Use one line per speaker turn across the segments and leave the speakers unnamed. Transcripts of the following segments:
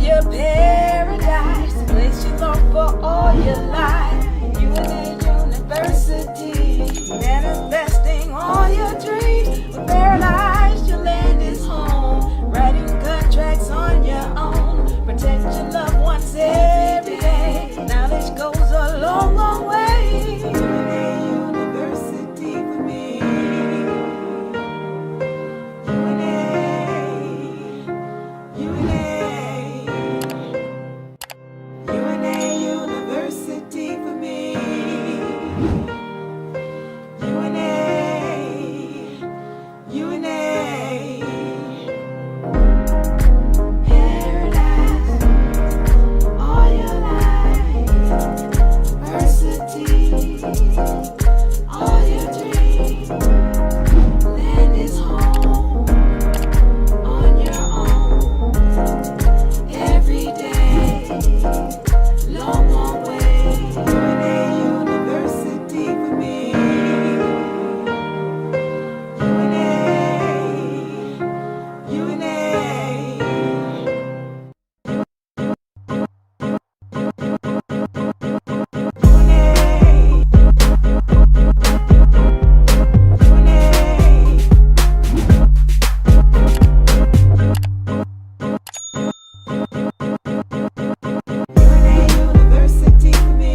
your paradise, the place you long for all your life. UNA University, manifesting all your dreams. With paradise, your land is home. Writing contracts on your own. Protect your loved ones every day. Knowledge goes a long, long way. UNA University for me. UNA University for me. UNA Paradise all your life. University all your dreams. Land is home on your own. Every day, long, long way. UNA University for me. UNA. University for me.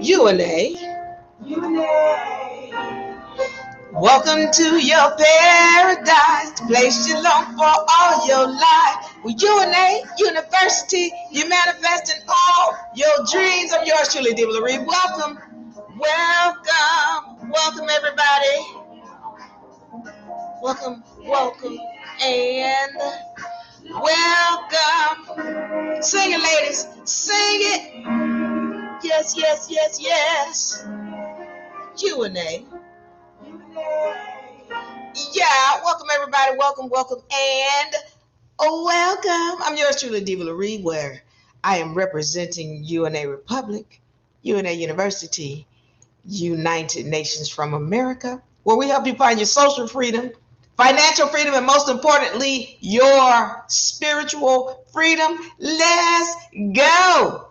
UNA. Welcome to your paradise, the place you long for all your life. With UNA University, you're manifesting all your dreams. I'm yours truly, Diva Lyri. Welcome, welcome, welcome everybody. Welcome, welcome, and welcome. Sing it, ladies, sing it. Yes, yes, yes, yes. UNA. Yeah, welcome everybody. Welcome, welcome, and welcome. I'm yours truly, Diva Lyri, where I am representing UNA Republic, UNA University, United Nations from America, where we help you find your social freedom, financial freedom, and most importantly, your spiritual freedom. Let's go.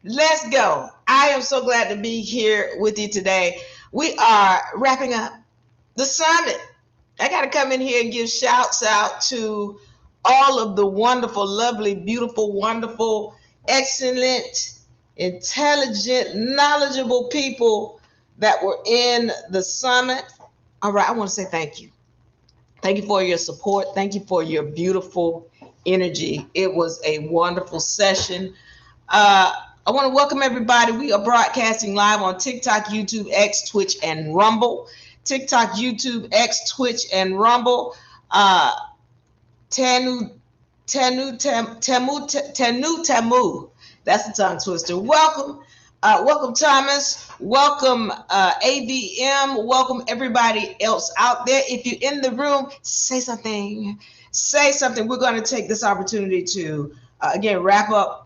Let's go. I am so glad to be here with you today. We are wrapping up the summit. I got to come in here and give shouts out to all of the wonderful, lovely, beautiful, wonderful, excellent, intelligent, knowledgeable people that were in the summit. All right, I want to say thank you. Thank you for your support. Thank you for your beautiful energy. It was a wonderful session. I want to welcome everybody. We are broadcasting live on TikTok, YouTube, X, Twitch, and Rumble. TikTok, YouTube, X, Twitch, and Rumble. Tamu. That's the tongue twister. Welcome. Welcome, Thomas. Welcome, AVM. Welcome, everybody else out there. If you're in the room, say something. Say something. We're going to take this opportunity to, again, wrap up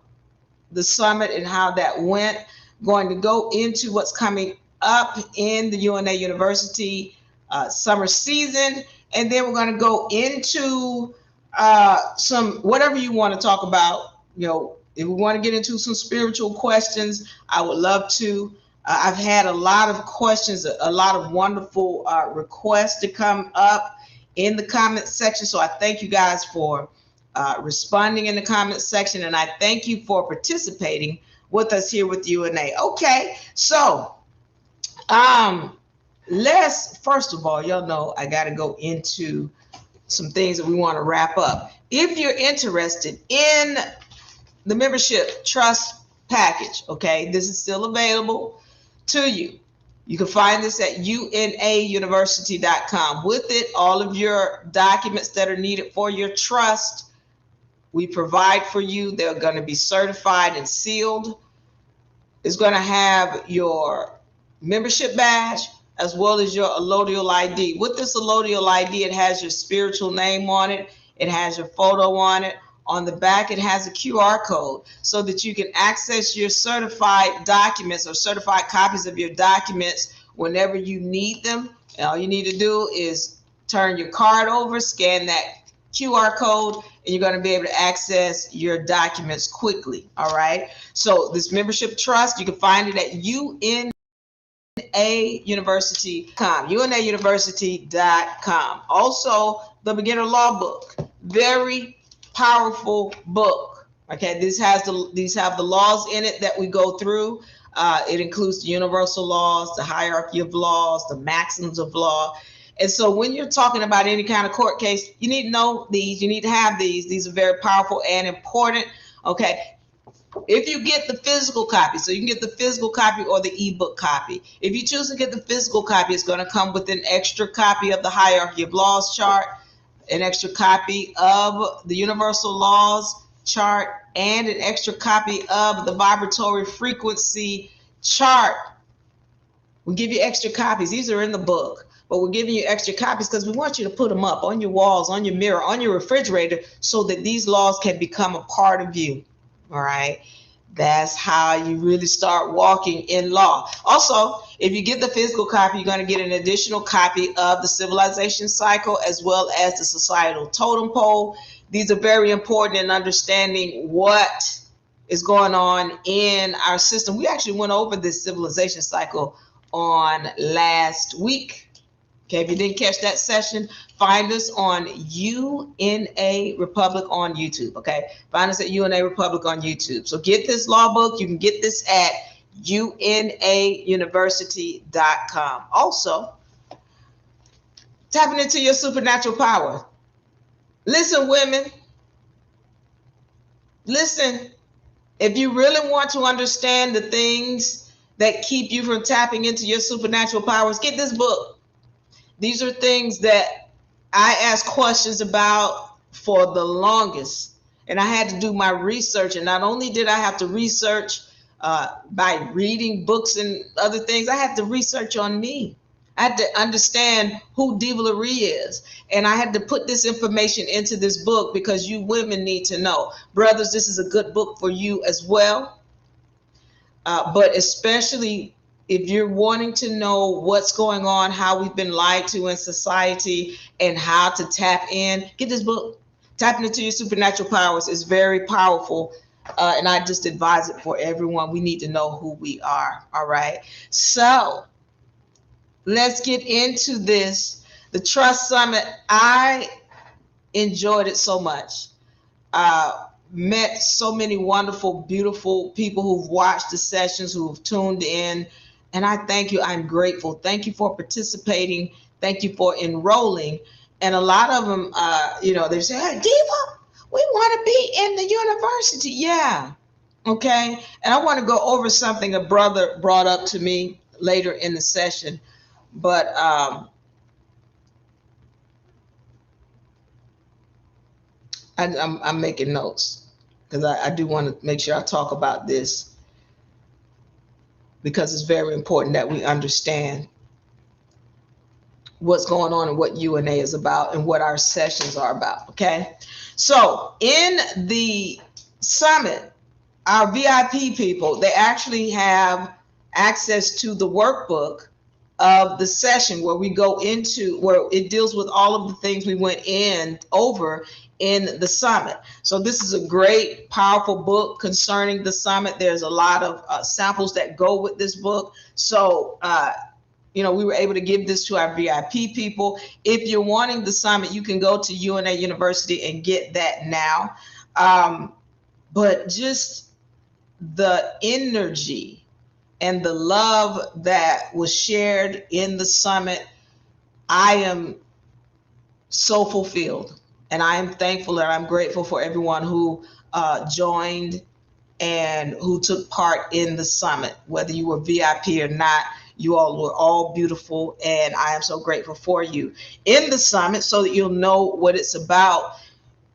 the summit and how that went. Going to go into what's coming up in the UNA University summer season. And then we're going to go into some, whatever you want to talk about. You know, if we want to get into some spiritual questions, I would love to. I've had a lot of questions, a lot of wonderful requests to come up in the comment section. So I thank you guys for responding in the comment section, and I thank you for participating with us here with UNA. Okay, so let's, first of all, y'all know I got to go into some things that we want to wrap up. If you're interested in the membership trust package, okay, this is still available to you. You can find this at unauniversity.com. With it, all of your documents that are needed for your trust, we provide for you. They're going to be certified and sealed. It's going to have your membership badge, as well as your allodial ID. With this allodial ID, it has your spiritual name on it. It has your photo on it. On the back, it has a QR code so that you can access your certified documents or certified copies of your documents whenever you need them. And all you need to do is turn your card over, scan that QR code, and you're going to be able to access your documents quickly. All right. So this membership trust, you can find it at unauniversity.com. Also, the beginner law book, very powerful book. Okay, these have the laws in it that we go through. It includes the universal laws, the hierarchy of laws, the maxims of law. And so when you're talking about any kind of court case, you need to know these. You need to have these. These are very powerful and important. Okay. If you get the physical copy, so you can get the physical copy or the ebook copy. If you choose to get the physical copy, it's going to come with an extra copy of the hierarchy of laws chart, an extra copy of the universal laws chart, and an extra copy of the vibratory frequency chart. We give you extra copies. These are in the book, but we're giving you extra copies because we want you to put them up on your walls, on your mirror, on your refrigerator, so that these laws can become a part of you. All right. That's how you really start walking in law. Also, if you get the physical copy, you're going to get an additional copy of the civilization cycle as well as the societal totem pole. These are very important in understanding what is going on in our system. We actually went over this civilization cycle on last week. Okay, if you didn't catch that session, find us on UNA Republic on YouTube. Okay, find us at UNA Republic on YouTube. So get this law book. You can get this at unauniversity.com. Also, tapping into your supernatural power. Listen, women. Listen. If you really want to understand the things that keep you from tapping into your supernatural powers, get this book. These are things that I asked questions about for the longest, and I had to do my research. And not only did I have to research by reading books and other things, I had to research on me. I had to understand who Diva Lyri is. And I had to put this information into this book because you women need to know. Brothers, this is a good book for you as well. But especially if you're wanting to know what's going on, how we've been lied to in society, and how to tap in, get this book. Tapping into your supernatural powers is very powerful. And I just advise it for everyone. We need to know who we are. All right. So let's get into this. The Trust Summit, I enjoyed it so much. Met so many wonderful, beautiful people who've watched the sessions, who've tuned in. And I thank you. I'm grateful. Thank you for participating. Thank you for enrolling. And a lot of them, they say, hey, Diva, we want to be in the university. Yeah. Okay. And I want to go over something a brother brought up to me later in the session. But I'm making notes because I do want to make sure I talk about this, because it's very important that we understand what's going on and what UNA is about and what our sessions are about. Okay. So in the summit, our VIP people, they actually have access to the workbook of the session where we go into, where it deals with all of the things we went over in the summit. So this is a great, powerful book concerning the summit. There's a lot of samples that go with this book. So, we were able to give this to our VIP people. If you're wanting the summit, you can go to UNA University and get that now. But just the energy and the love that was shared in the summit, I am so fulfilled. And I am thankful and I'm grateful for everyone who joined and who took part in the summit. Whether you were VIP or not, you all were all beautiful, and I am so grateful for you. In the summit, so that you'll know what it's about,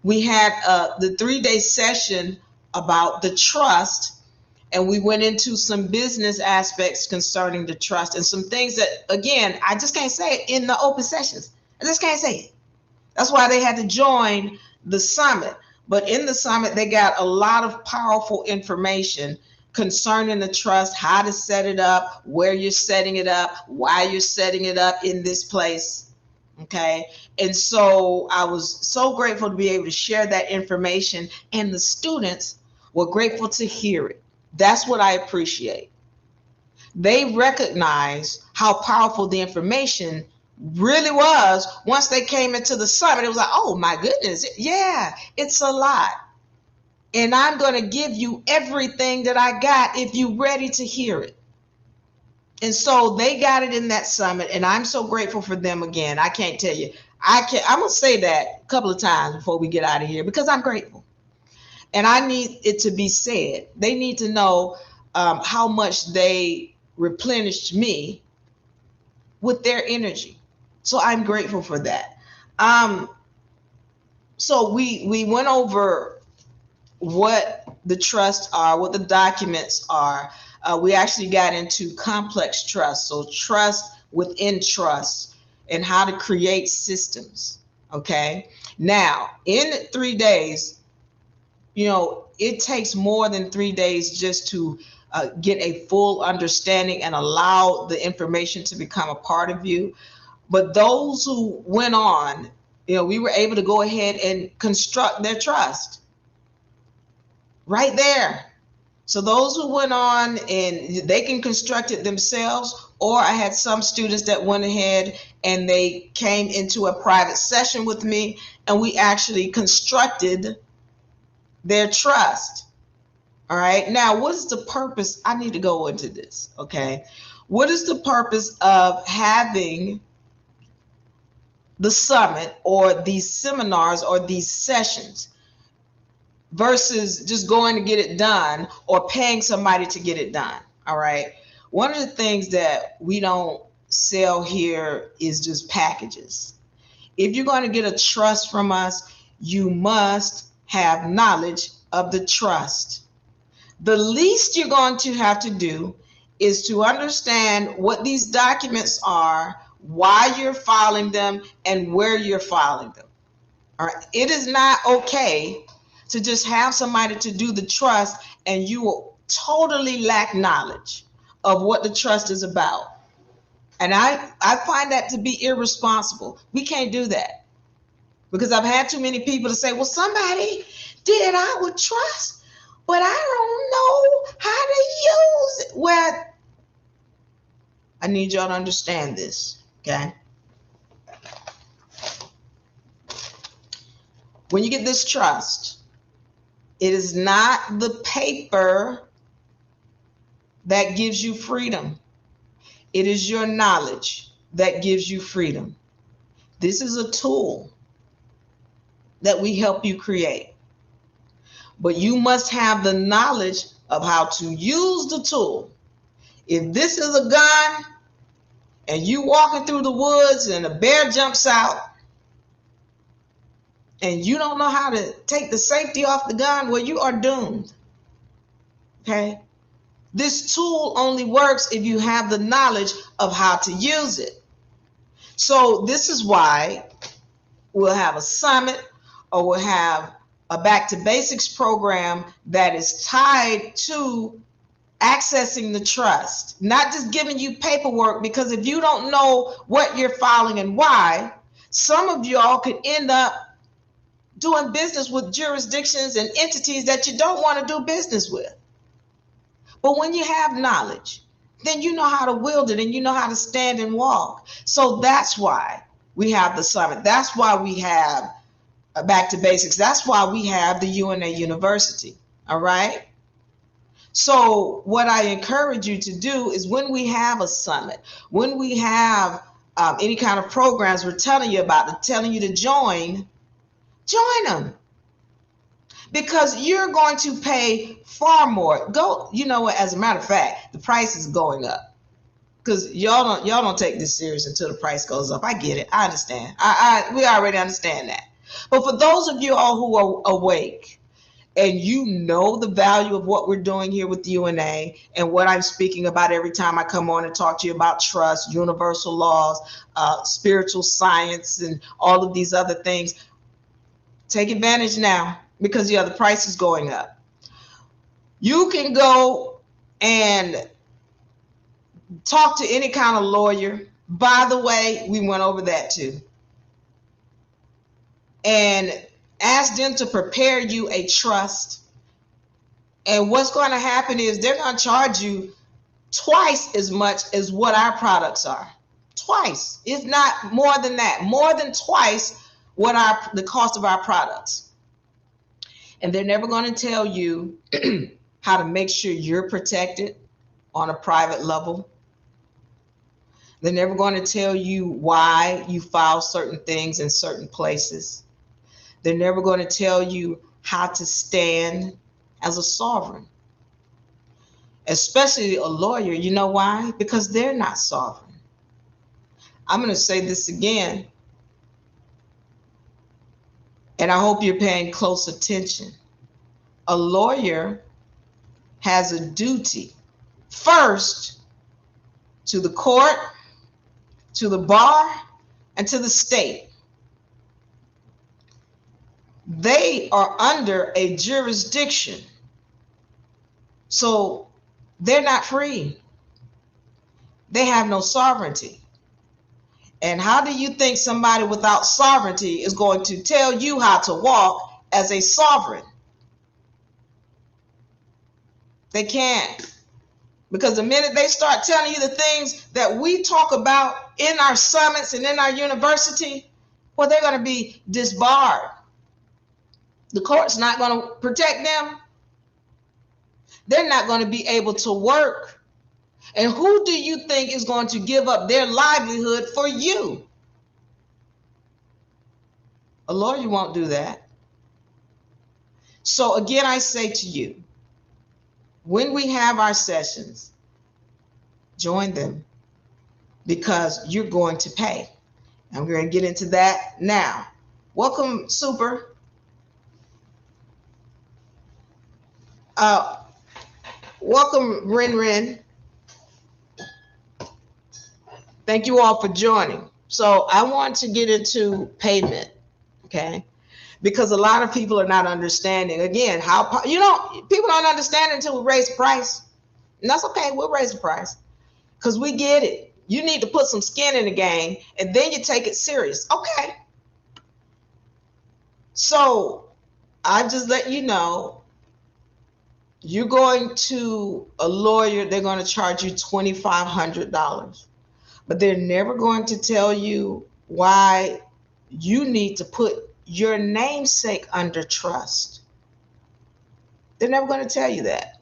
we had the 3-day session about the trust. And we went into some business aspects concerning the trust and some things that, again, I just can't say it in the open sessions. I just can't say it. That's why they had to join the summit. But in the summit, they got a lot of powerful information concerning the trust, how to set it up, where you're setting it up, why you're setting it up in this place. Okay. And so I was so grateful to be able to share that information, and the students were grateful to hear it. That's what I appreciate. They recognize how powerful the information really was. Once they came into the summit, it was like, oh my goodness, yeah, it's a lot. And I'm going to give you everything that I got if you're ready to hear it. And so they got it in that summit, and I'm so grateful for them again. I can't tell you. I'm going to say that a couple of times before we get out of here, because I'm grateful. And I need it to be said. They need to know how much they replenished me with their energy. So I'm grateful for that. So we went over what the trusts are, what the documents are. We actually got into complex trust, so trust within trust, and how to create systems. Okay. Now, in 3 days, it takes more than 3 days just to get a full understanding and allow the information to become a part of you. But those who went on, we were able to go ahead and construct their trust right there. So those who went on, and they can construct it themselves, or I had some students that went ahead and they came into a private session with me, and we actually constructed their trust. All right. Now, what is the purpose? I need to go into this. Okay. What is the purpose of having the summit or these seminars or these sessions versus just going to get it done or paying somebody to get it done? All right. One of the things that we don't sell here is just packages. If you're going to get a trust from us, you must have knowledge of the trust. The least you're going to have to do is to understand what these documents are, why you're filing them, and where you're filing them. All right. It is not okay to just have somebody to do the trust and you will totally lack knowledge of what the trust is about. And I find that to be irresponsible. We can't do that, because I've had too many people to say, well, somebody did our trust, but I don't know how to use it. Well, I need y'all to understand this, okay? When you get this trust, it is not the paper that gives you freedom. It is your knowledge that gives you freedom. This is a tool that we help you create. But you must have the knowledge of how to use the tool. If this is a gun and you walking through the woods and a bear jumps out and you don't know how to take the safety off the gun, well, you are doomed. Okay? This tool only works if you have the knowledge of how to use it. So this is why we'll have a summit, or we'll have a Back to Basics program that is tied to accessing the trust, not just giving you paperwork, because if you don't know what you're filing and why, some of y'all could end up doing business with jurisdictions and entities that you don't want to do business with. But when you have knowledge, then you know how to wield it and you know how to stand and walk. So that's why we have the summit. That's why we have a Back to Basics. That's why we have the UNA University. All right. So what I encourage you to do is, when we have a summit, when we have any kind of programs we're telling you about, telling you to join them. Because you're going to pay far more. As a matter of fact, the price is going up. Because y'all don't take this serious until the price goes up. I get it. I understand. We already understand that. But for those of you all who are awake and you know the value of what we're doing here with UNA and what I'm speaking about every time I come on and talk to you about trust, universal laws, spiritual science, and all of these other things, take advantage now because the price is going up. You can go and talk to any kind of lawyer. By the way, we went over that too. And ask them to prepare you a trust. And what's going to happen is they're going to charge you twice as much as what our products are. Twice, if not more than that, more than twice what the cost of our products. And they're never going to tell you how to make sure you're protected on a private level. They're never going to tell you why you file certain things in certain places. They're never going to tell you how to stand as a sovereign, especially a lawyer. You know why? Because they're not sovereign. I'm going to say this again, and I hope you're paying close attention. A lawyer has a duty first to the court, to the bar, and to the state. They are under a jurisdiction, so they're not free. They have no sovereignty. And how do you think somebody without sovereignty is going to tell you how to walk as a sovereign? They can't. Because the minute they start telling you the things that we talk about in our summits and in our university, well, they're going to be disbarred. The court's not going to protect them. They're not going to be able to work. And who do you think is going to give up their livelihood for you? A lawyer won't do that. So again, I say to you, when we have our sessions, join them because you're going to pay. I'm going to get into that now. Welcome, Super. Welcome, Ren. Thank you all for joining. So I want to get into payment, okay? Because a lot of people are not understanding. Again, how, people don't understand until we raise the price. And that's okay, we'll raise the price. Because we get it. You need to put some skin in the game, and then you take it serious. Okay. So I just let you know, you're going to a lawyer, they're going to charge you $2,500. But they're never going to tell you why you need to put your namesake under trust. They're never going to tell you that.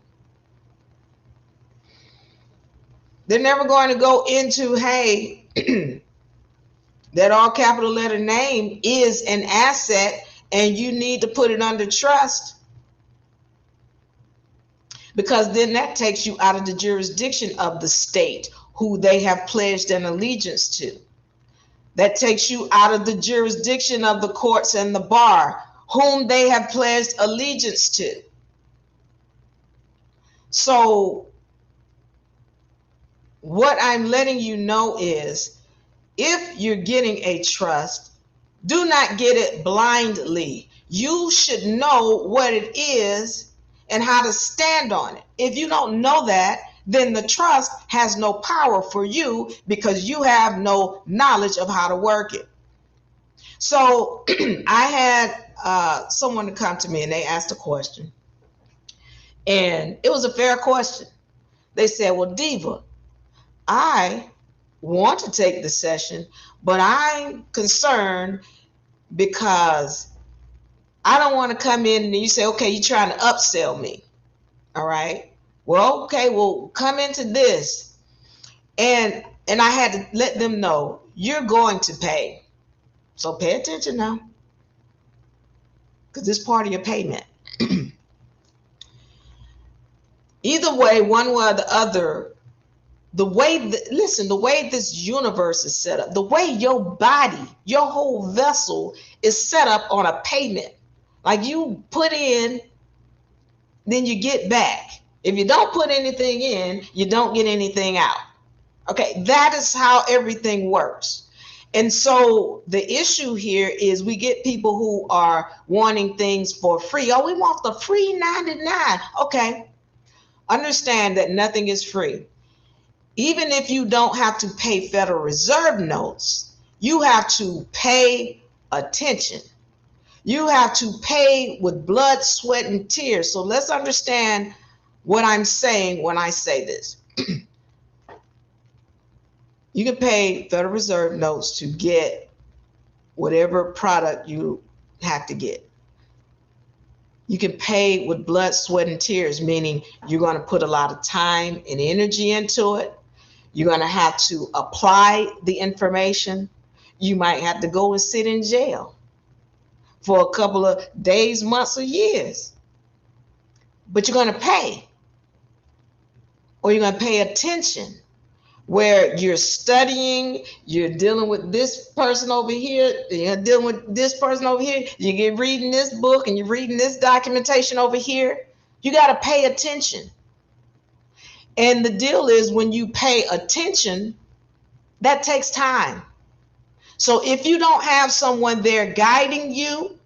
They're never going to go into, hey, that all capital letter name is an asset and you need to put it under trust. Because then that takes you out of the jurisdiction of the state who they have pledged an allegiance to. That takes you out of the jurisdiction of the courts and the bar whom they have pledged allegiance to. So what I'm letting you know is, if you're getting a trust, do not get it blindly. You should know what it is and how to stand on it. If you don't know that, then the trust has no power for you because you have no knowledge of how to work it. So I had someone to come to me and they asked a question. And it was a fair question. They said, well, Diva, I want to take the session, but I'm concerned because I don't want to come in and you say, okay, you're trying to upsell me. All right. Well, okay, well, come into this. And I had to let them know, you're going to pay. So pay attention now, because this is part of your payment. Either way, one way or the other, the way this universe is set up, the way your body, your whole vessel is set up on a payment. Like you put in then you get back. If you don't put anything in, you don't get anything out. Okay, that is how everything works. And so the issue here is we get people who are wanting things for free. Oh, we want the free 99. Okay, understand that nothing is free. Even if you don't have to pay Federal Reserve notes, you have to pay attention. You have to pay with blood, sweat, and tears. So let's understand what I'm saying when I say this. You can pay Federal Reserve notes to get whatever product you have to get. You can pay with blood, sweat, and tears, meaning you're going to put a lot of time and energy into it. You're going to have to apply the information. You might have to go and sit in jail for a couple of days, months, or years. But you're going to pay, or you're going to pay attention, where you're studying, you're dealing with this person over here, you're dealing with this person over here, you get reading this book and you're reading this documentation over here. You got to pay attention. And the deal is, when you pay attention, that takes time. So if you don't have someone there guiding you,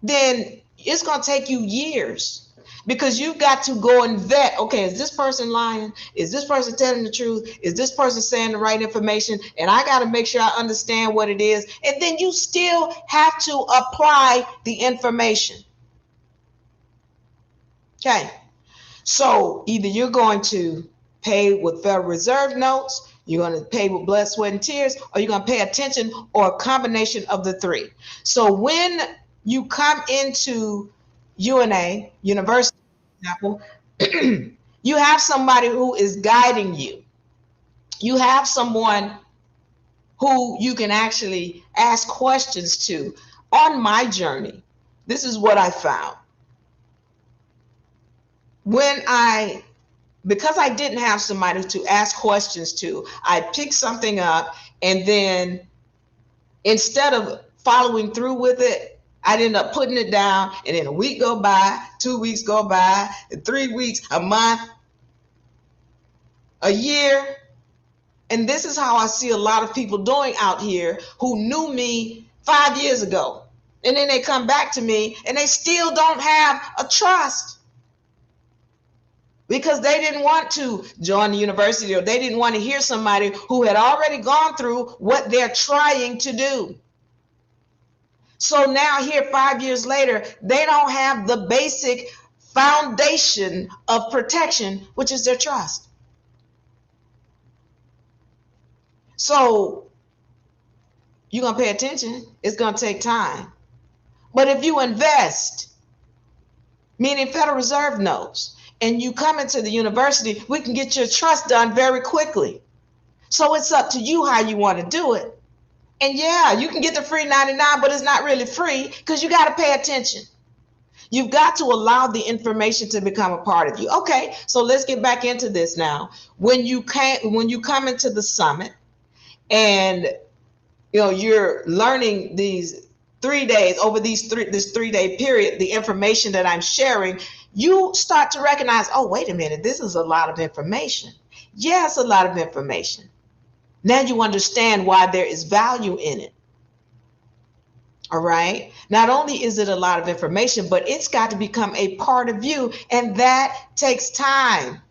then it's going to take you years. Because you've got to go and vet, okay, is this person lying? Is this person telling the truth? Is this person saying the right information? And I got to make sure I understand what it is. And then you still have to apply the information. Okay. So either you're going to pay with Federal Reserve notes, you're going to pay with blood, sweat, and tears, or you're going to pay attention, or a combination of the three. So when you come into UNA, University, for example, you have somebody who is guiding you. You have someone who you can actually ask questions to. On my journey, this is what I found. Because I didn't have somebody to ask questions to, I picked something up, and then instead of following through with it, I'd end up putting it down, and then a week go by, 2 weeks go by, 3 weeks, a month, a year. And this is how I see a lot of people doing out here who knew me 5 years ago. And then they come back to me and they still don't have a trust, because they didn't want to join the university, or they didn't want to hear somebody who had already gone through what they're trying to do. So now here 5 years later, they don't have the basic foundation of protection, which is their trust. So you're going to pay attention. It's going to take time. But if you invest, meaning Federal Reserve notes, and you come into the university, we can get your trust done very quickly. So it's up to you how you want to do it. And yeah, you can get the free 99, but it's not really free, because you got to pay attention. You've got to allow the information to become a part of you. Okay, so let's get back into this now. When you come into the summit, and you're learning these 3 days, over this 3-day period, the information that I'm sharing, you start to recognize, oh, wait a minute, this is a lot of information. Yes, a lot of information. Now you understand why there is value in it. All right. Not only is it a lot of information, but it's got to become a part of you. And that takes time.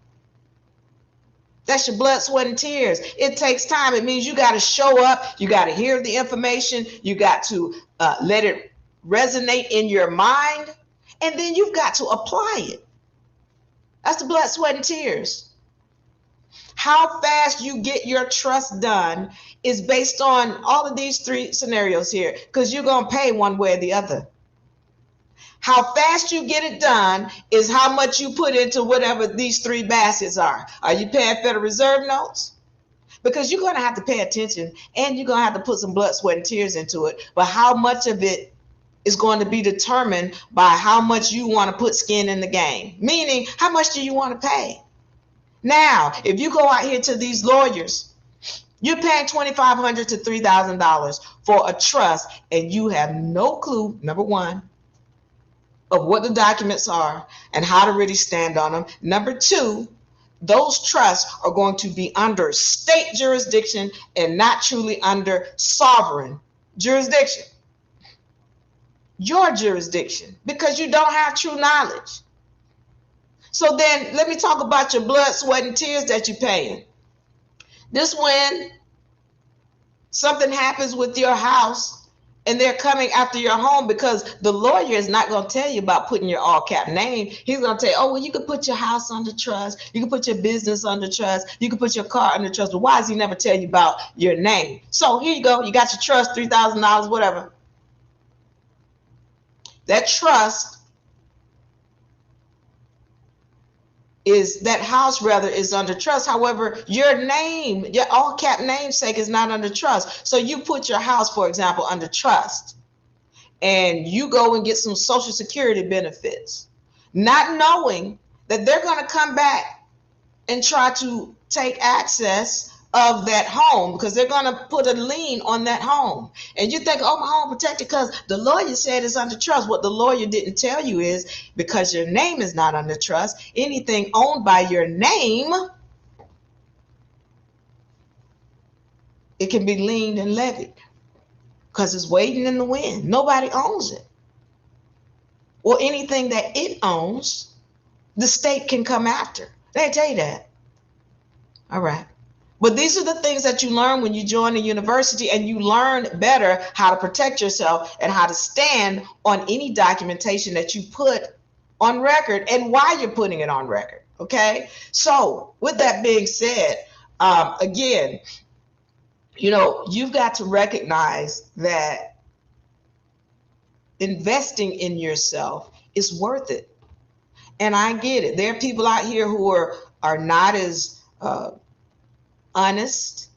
That's your blood, sweat, and tears. It takes time. It means you got to show up. You got to hear the information. You got to let it resonate in your mind. And then you've got to apply it. That's the blood, sweat, and tears. How fast you get your trust done is based on all of these 3 scenarios here, because you're going to pay one way or the other. How fast you get it done is how much you put into whatever these 3 baskets are. Are you paying Federal Reserve notes? Because you're going to have to pay attention, and you're going to have to put some blood, sweat, and tears into it. But how much of it is going to be determined by how much you want to put skin in the game, meaning how much do you want to pay? Now, if you go out here to these lawyers, you're paying $2,500 to $3,000 for a trust, and you have no clue, number one, of what the documents are and how to really stand on them. Number two, those trusts are going to be under state jurisdiction and not truly under sovereign jurisdiction. Your jurisdiction, because you don't have true knowledge. So then let me talk about your blood, sweat, and tears that you're paying. This when something happens with your house and they're coming after your home, because the lawyer is not going to tell you about putting your all cap name. He's going to tell you, oh, well, you can put your house under trust. You can put your business under trust. You can put your car under trust. But why does he never tell you about your name? So here you go. You got your trust, $3,000, whatever. That trust is, that house rather, is under trust. However, your name, your all cap namesake, is not under trust. So you put your house, for example, under trust, and you go and get some Social Security benefits, not knowing that they're going to come back and try to take access of that home, because they're going to put a lien on that home. And you think, oh, my home protected because the lawyer said it's under trust. What the lawyer didn't tell you is, because your name is not under trust, anything owned by your name, it can be liened and levied because it's waiting in the wind. Nobody owns it. Or anything that it owns, the state can come after. They tell you that. All right. But these are the things that you learn when you join a university, and you learn better how to protect yourself and how to stand on any documentation that you put on record and why you're putting it on record. Okay. So with that being said, again, you've got to recognize that investing in yourself is worth it. And I get it. There are people out here who are not as honest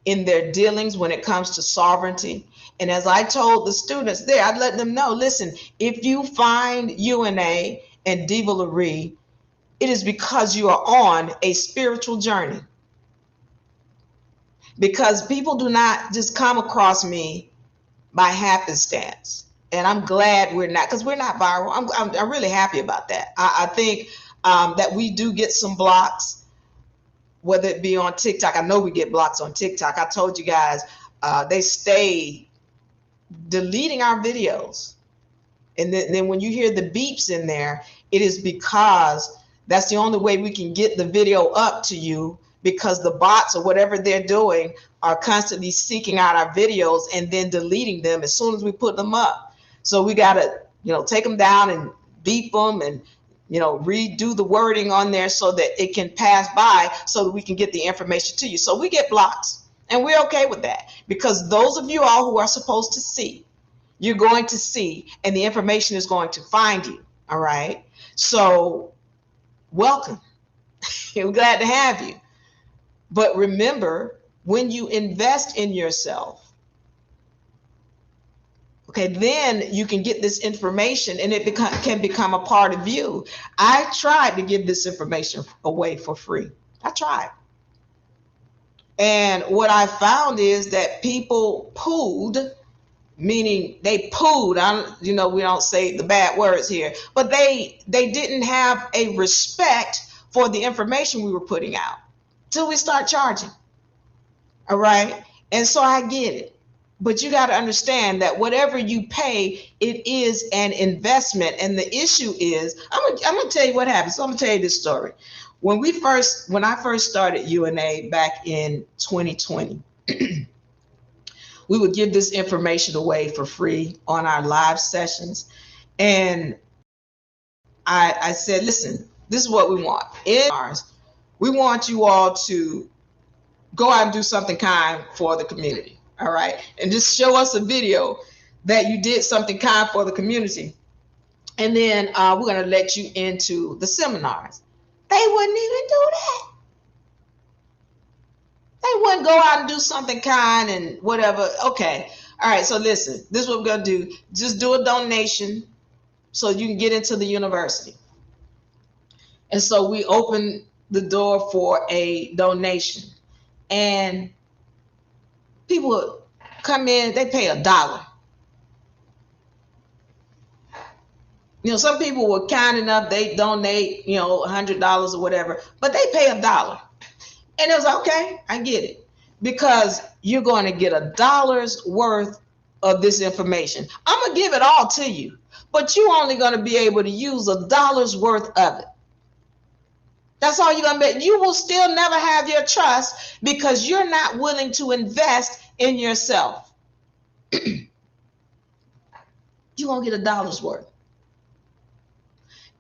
in their dealings when it comes to sovereignty. And as I told the students there, I'd let them know, listen, if you find UNA and Diva Lyri, it is because you are on a spiritual journey. Because people do not just come across me by happenstance. And I'm glad we're not, because we're not viral. I'm really happy about that. I think that we do get some blocks, whether it be on TikTok. I know we get blocks on TikTok. I told you guys, they stay deleting our videos. And then when you hear the beeps in there, it is because that's the only way we can get the video up to you, because the bots or whatever they're doing are constantly seeking out our videos and then deleting them as soon as we put them up. So we got to, take them down and beep them and redo the wording on there so that it can pass by, so that we can get the information to you. So we get blocks, and we're okay with that, because those of you all who are supposed to see, you're going to see, and the information is going to find you. All right. So welcome. We're glad to have you. But remember, when you invest in yourself, okay, then you can get this information, and it can become a part of you. I tried to give this information away for free. I tried. And what I found is that people pooed, meaning they pooed. We don't say the bad words here, but they didn't have a respect for the information we were putting out till we start charging. All right. And so I get it. But you got to understand that whatever you pay, it is an investment. And the issue is, I'm going to tell you what happened. So I'm going to tell you this story. When I first started UNA back in 2020, we would give this information away for free on our live sessions. And I said, listen, this is what we want. We want you all to go out and do something kind for the community. All right. And just show us a video that you did something kind for the community. And then we're going to let you into the seminars. They wouldn't even do that. They wouldn't go out and do something kind and whatever. Okay. All right. So listen, this is what we're going to do. Just do a donation so you can get into the university. And so we open the door for a donation. And people come in, they pay $1. Some people were kind enough, they donate, $100 or whatever, but they pay $1. And it was okay, I get it. Because you're going to get $1 worth of this information. I'm going to give it all to you, but you're only going to be able to use $1 worth of it. That's all you're going to be. You will still never have your trust because you're not willing to invest in yourself. You're going to get $1 worth.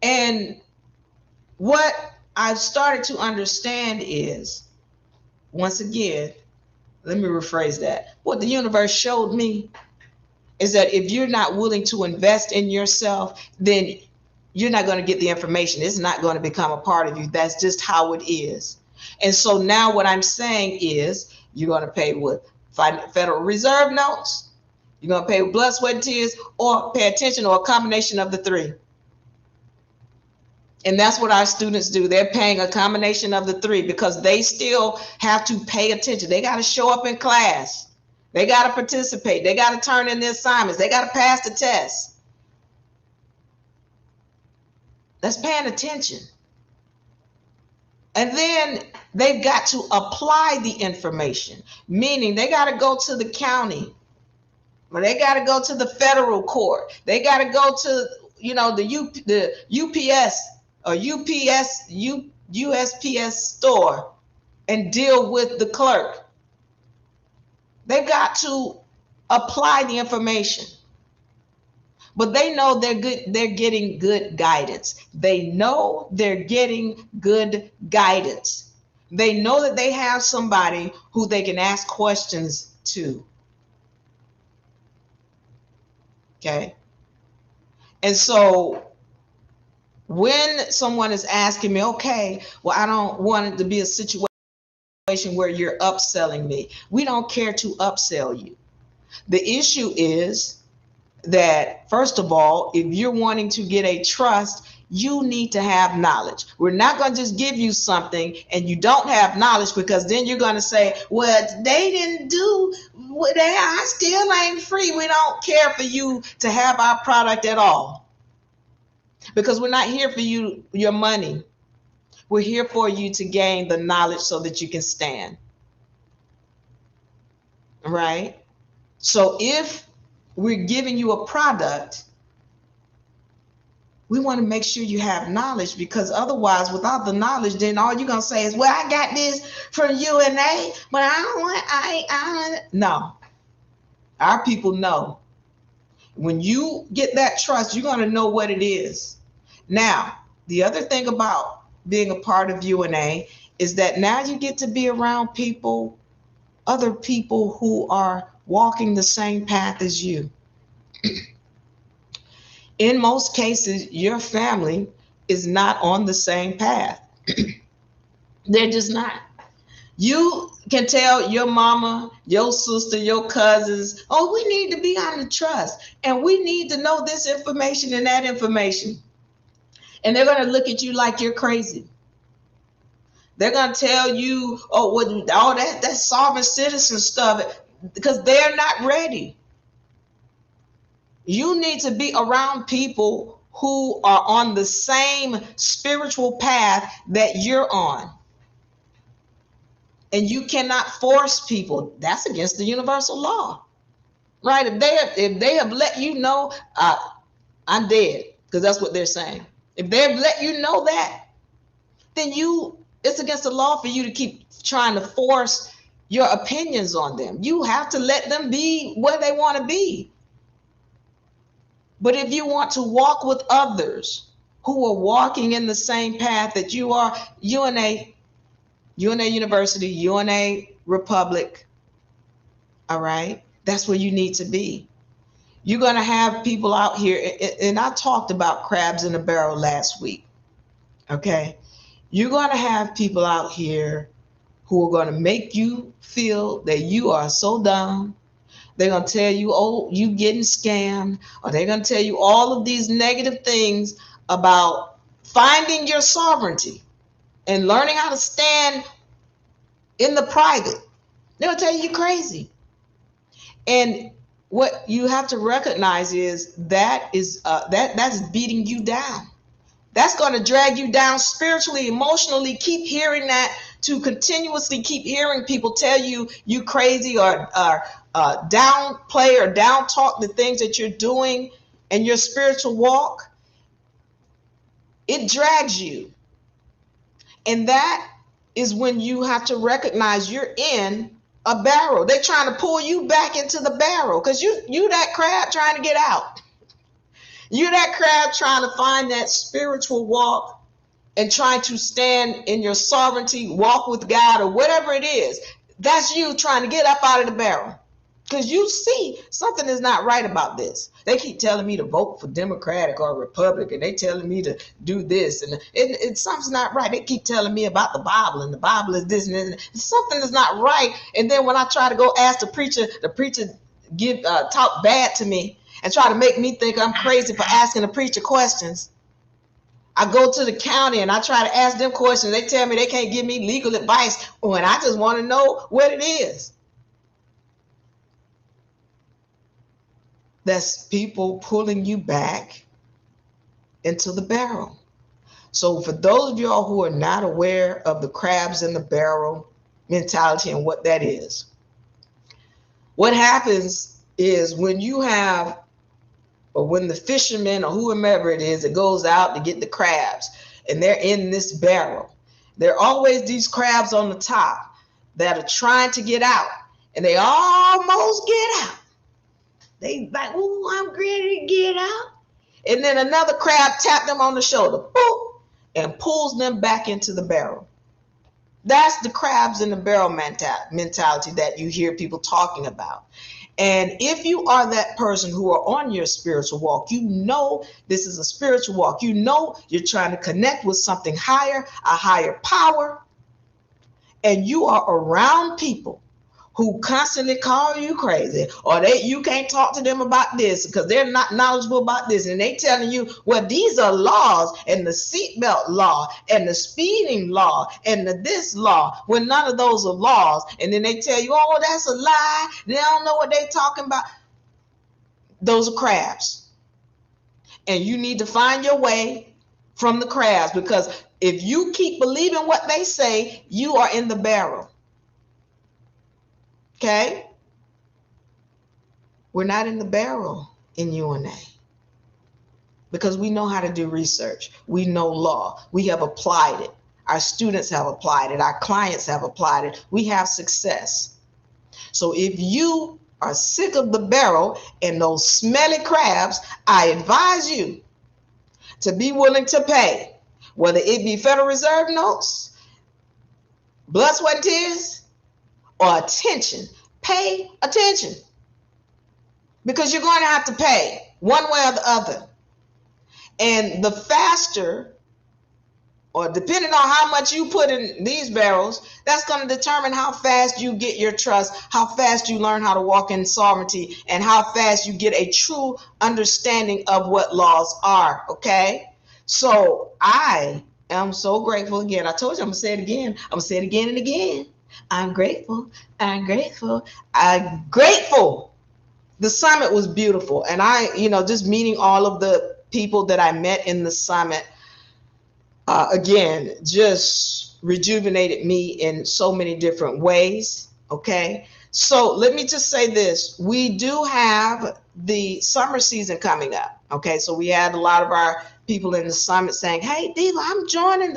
And what I've started to understand is, once again, let me rephrase that. What the universe showed me is that if you're not willing to invest in yourself, then you're not going to get the information. It's not going to become a part of you. That's just how it is. And so now what I'm saying is you're going to pay with Federal Reserve notes, you're going to pay with blood, sweat, and tears, or pay attention, or a combination of the three. And that's what our students do. They're paying a combination of the three because they still have to pay attention. They got to show up in class. They got to participate. They got to turn in the assignments. They got to pass the test. That's paying attention. And then they've got to apply the information, meaning they got to go to the county, or they got to go to the federal court. They got to go to, the UPS or USPS store and deal with the clerk. They've got to apply the information. But they know they're getting good guidance. They know they're getting good guidance. They know that they have somebody who they can ask questions to. Okay. And so when someone is asking me, okay, well, I don't want it to be a situation where you're upselling me. We don't care to upsell you. The issue is that, first of all, if you're wanting to get a trust, you need to have knowledge. We're not going to just give you something and you don't have knowledge, because then you're going to say, well, they didn't do, I still ain't free. We don't care for you to have our product at all, because we're not here for your money. We're here for you to gain the knowledge so that you can stand. Right? So if we're giving you a product, we want to make sure you have knowledge, because otherwise, without the knowledge, then all you're going to say is, well, I got this from UNA, but no. Our people know. When you get that trust, you're going to know what it is. Now, the other thing about being a part of UNA is that now you get to be around people, other people who are walking the same path as you. In most cases, your family is not on the same path. They're just not. You can tell your mama, your sister, your cousins, oh, we need to be on the trust, and we need to know this information and that information. And they're going to look at you like you're crazy. They're going to tell you, oh, all that's sovereign citizen stuff, because they're not ready. You need to be around people who are on the same spiritual path that you're on. And you cannot force people. That's against the universal law, right? If they have let you know, I'm dead, because that's what they're saying. If they've let you know that, then it's against the law for you to keep trying to force your opinions on them. You have to let them be where they want to be. But if you want to walk with others who are walking in the same path that you are, UNA University, UNA Republic, all right, that's where you need to be. You're going to have people out here, and I talked about crabs in a barrel last week, okay? You're going to have people out here who are going to make you feel that you are so dumb. They're going to tell you, oh, you getting scammed, or they're going to tell you all of these negative things about finding your sovereignty and learning how to stand in the private. They're going to tell you you're crazy. And what you have to recognize is that's beating you down. That's going to drag you down spiritually, emotionally. Keep hearing that, to continuously keep hearing people tell you crazy, or downplay or down talk the things that you're doing in your spiritual walk. It drags you. And that is when you have to recognize you're in a barrel. They're trying to pull you back into the barrel because you that crab trying to get out. You're that crab trying to find that spiritual walk and trying to stand in your sovereignty, walk with God, or whatever it is. That's you trying to get up out of the barrel. Because you see something is not right about this. They keep telling me to vote for Democratic or Republican. They telling me to do this, and something's not right. They keep telling me about the Bible, and the Bible is this and this. Something is not right. And then when I try to go ask the preacher talk bad to me and try to make me think I'm crazy for asking the preacher questions. I go to the county and I try to ask them questions. They tell me they can't give me legal advice when I just want to know what it is. That's people pulling you back into the barrel. So for those of y'all who are not aware of the crabs in the barrel mentality and what that is, what happens is when the fisherman or whomever it is that goes out to get the crabs and they're in this barrel, there are always these crabs on the top that are trying to get out, and they almost get out. They like, oh, I'm ready to get out. And then another crab tapped them on the shoulder, boop, and pulls them back into the barrel. That's the crabs in the barrel mentality that you hear people talking about. And if you are that person who are on your spiritual walk, you know this is a spiritual walk. You know you're trying to connect with something higher, a higher power, and you are around people who constantly call you crazy, or you can't talk to them about this because they're not knowledgeable about this, and they telling you, well, these are laws, and the seatbelt law, and the speeding law, and this law, when none of those are laws. And then they tell you, oh, that's a lie. They don't know what they're talking about. Those are crabs. And you need to find your way from the crabs, because if you keep believing what they say, you are in the barrel. Okay? We're not in the barrel in UNA because we know how to do research. We know law. We have applied it. Our students have applied it. Our clients have applied it. We have success. So if you are sick of the barrel and those smelly crabs, I advise you to be willing to pay, whether it be Federal Reserve notes, blood, sweat, and tears, or attention. Pay attention, because you're going to have to pay one way or the other. And the faster, or depending on how much you put in these barrels, that's going to determine how fast you get your trust, how fast you learn how to walk in sovereignty, and how fast you get a true understanding of what laws are. Okay? So I am so grateful again. I told you I'm going to say it again. I'm going to say it again and again. I'm grateful. I'm grateful. I'm grateful. The summit was beautiful. And just meeting all of the people that I met in the summit, again, just rejuvenated me in so many different ways. Okay. So let me just say this. We do have the summer season coming up. Okay. So we had a lot of our people in the summit saying, hey, Diva, I'm joining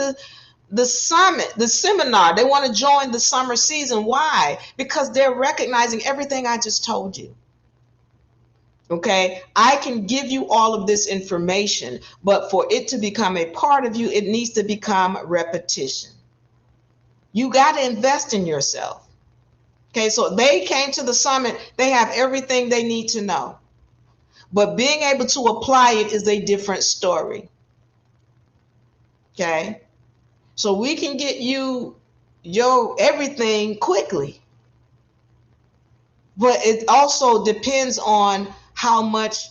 the summit, the seminar. They want to join the summer season. Why? Because they're recognizing everything I just told you. Okay, I can give you all of this information, but for it to become a part of you, it needs to become repetition. You got to invest in yourself. Okay, so they came to the summit, they have everything they need to know, but being able to apply it is a different story. Okay. So we can get you your everything quickly. But it also depends on how much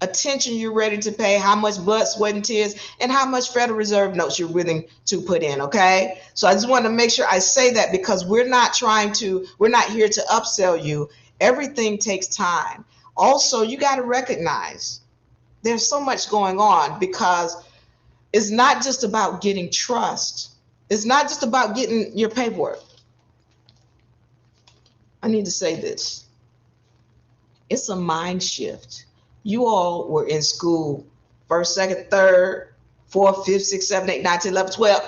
attention you're ready to pay, how much blood, sweat, and tears, and how much Federal Reserve notes you're willing to put in, okay? So I just want to make sure I say that, because we're not here to upsell you. Everything takes time. Also, you got to recognize there's so much going on, because it's not just about getting trust. It's not just about getting your paperwork. I need to say this. It's a mind shift. You all were in school first, second, third, fourth, fifth, sixth, seventh, eighth, ninth, 10, 11, 12.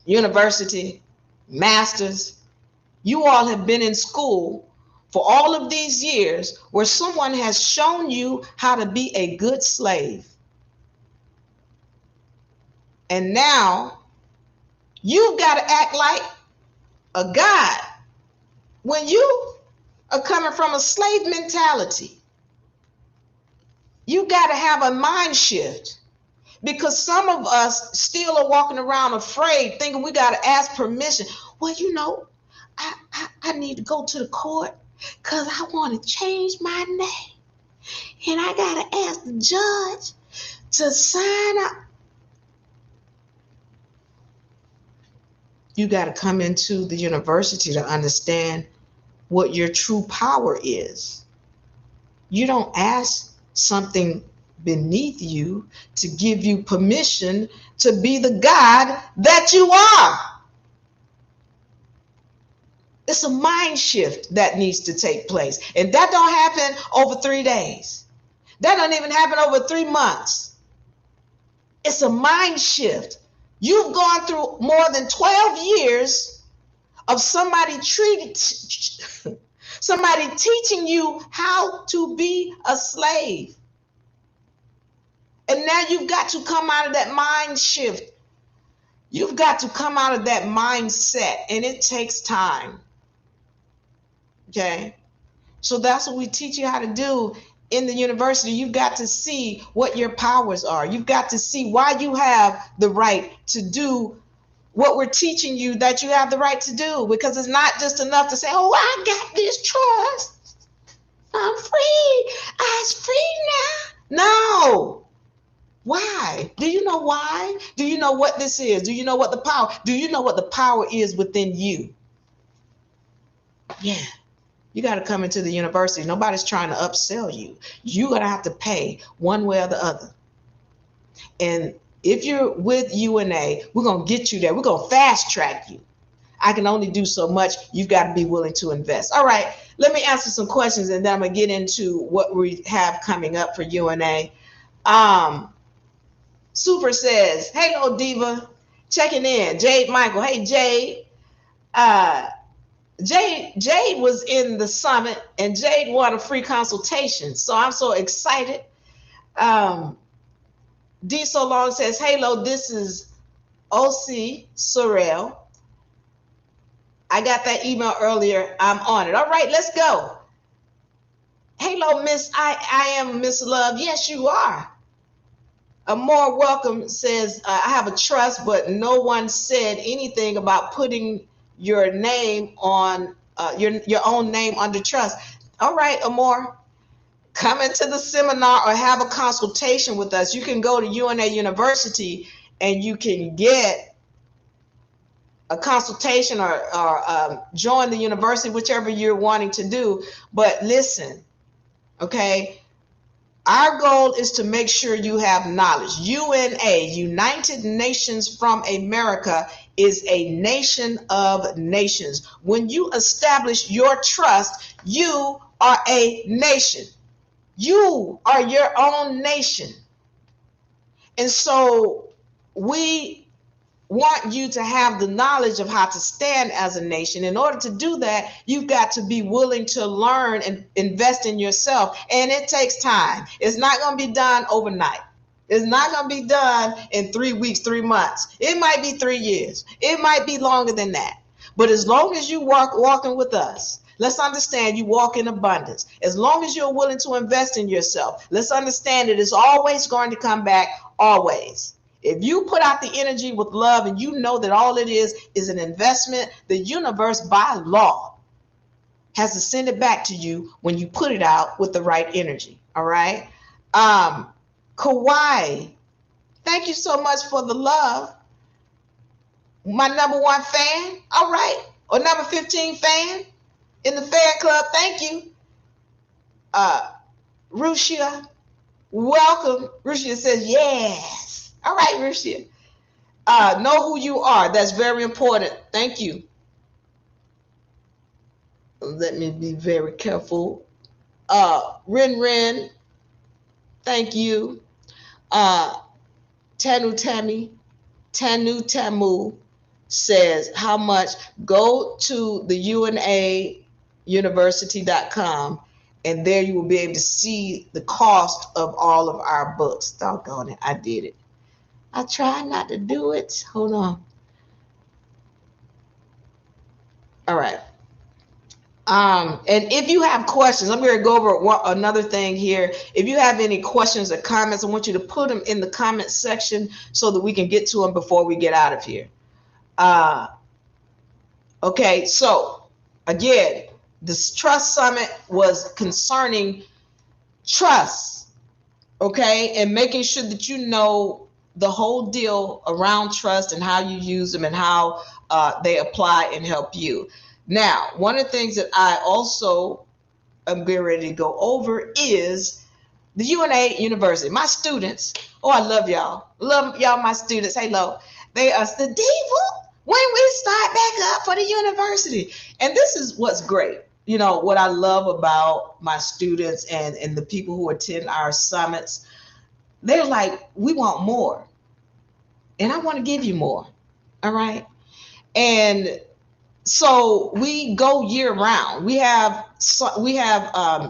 University, masters. You all have been in school for all of these years where someone has shown you how to be a good slave. And now you've got to act like a god when you are coming from a slave mentality. You got to have a mind shift, because some of us still are walking around afraid, thinking we got to ask permission. Well, I need to go to the court because I want to change my name. And I got to ask the judge to sign up. You got to come into the university to understand what your true power is. You don't ask something beneath you to give you permission to be the God that you are. It's a mind shift that needs to take place. And that don't happen over 3 days. That don't even happen over 3 months. It's a mind shift. You've gone through more than 12 years of somebody teaching you how to be a slave. And now you've got to come out of that mind shift. You've got to come out of that mindset, and it takes time. Okay? So that's what we teach you how to do in the university. You've got to see what your powers are. You've got to see why you have the right to do what we're teaching you that you have the right to do, because it's not just enough to say, oh, I got this trust. I'm free. I'm free now. No. Why? Do you know why? Do you know what this is? Do you know what the power? Do you know what the power is within you? Yeah. You got to come into the university. Nobody's trying to upsell you. You're going to have to pay one way or the other. And if you're with UNA, we're going to get you there. We're going to fast track you. I can only do so much. You've got to be willing to invest. All right. Let me answer some questions, and then I'm going to get into what we have coming up for UNA. Super says, hello, Diva. Checking in. Jade Michael. Hey, Jade. Jade was in the summit, and Jade won a free consultation. So I'm so excited. D So Long says, hello, this is OC Sorrell. I got that email earlier. I'm on it. All right, let's go. Hello, Miss. I am Miss Love. Yes, you are. A more welcome says, I have a trust, but no one said anything about putting your name on your own name under trust. All right, Amor, come into the seminar or have a consultation with us. You can go to UNA University and you can get a consultation or join the university, whichever you're wanting to do. But listen, okay, our goal is to make sure you have knowledge. UNA, United Nations from America, is a nation of nations. When you establish your trust, you are a nation. You are your own nation. And so we want you to have the knowledge of how to stand as a nation. In order to do that, you've got to be willing to learn and invest in yourself. And it takes time. It's not going to be done overnight. It's not going to be done in 3 weeks, 3 months. It might be 3 years. It might be longer than that. But as long as you walking with us, let's understand you walk in abundance. As long as you're willing to invest in yourself, let's understand it is always going to come back, always. If you put out the energy with love and you know that all it is an investment, the universe by law has to send it back to you when you put it out with the right energy. All right. Kawhi, thank you so much for the love. My number 1 fan. All right. Or number 15 fan in the fan club. Thank you. Rushia, welcome. Rushia says yes. All right, Rushia. Know who you are. That's very important. Thank you. Let me be very careful. Ren, thank you. Uh, Tanu Tamu says, how much? Go to the UNAuniversity.com and there you will be able to see the cost of all of our books. Doggone it, I did it. I tried not to do it. Hold on. All right. And if you have questions, I'm going to go over another thing here. If you have any questions or comments, I want you to put them in the comment section so that we can get to them before we get out of here. Okay, so again, this trust summit was concerning trust, okay, and making sure that you know the whole deal around trust and how you use them and how they apply and help you. Now, one of the things that I also am getting ready to go over is the UNA University. My students, oh, I love y'all. Love y'all, my students. Hello. They are the Diva. When we start back up for the university. And this is what's great. You know, what I love about my students and the people who attend our summits, they're like, we want more. And I want to give you more. All right. And so we go year round. We have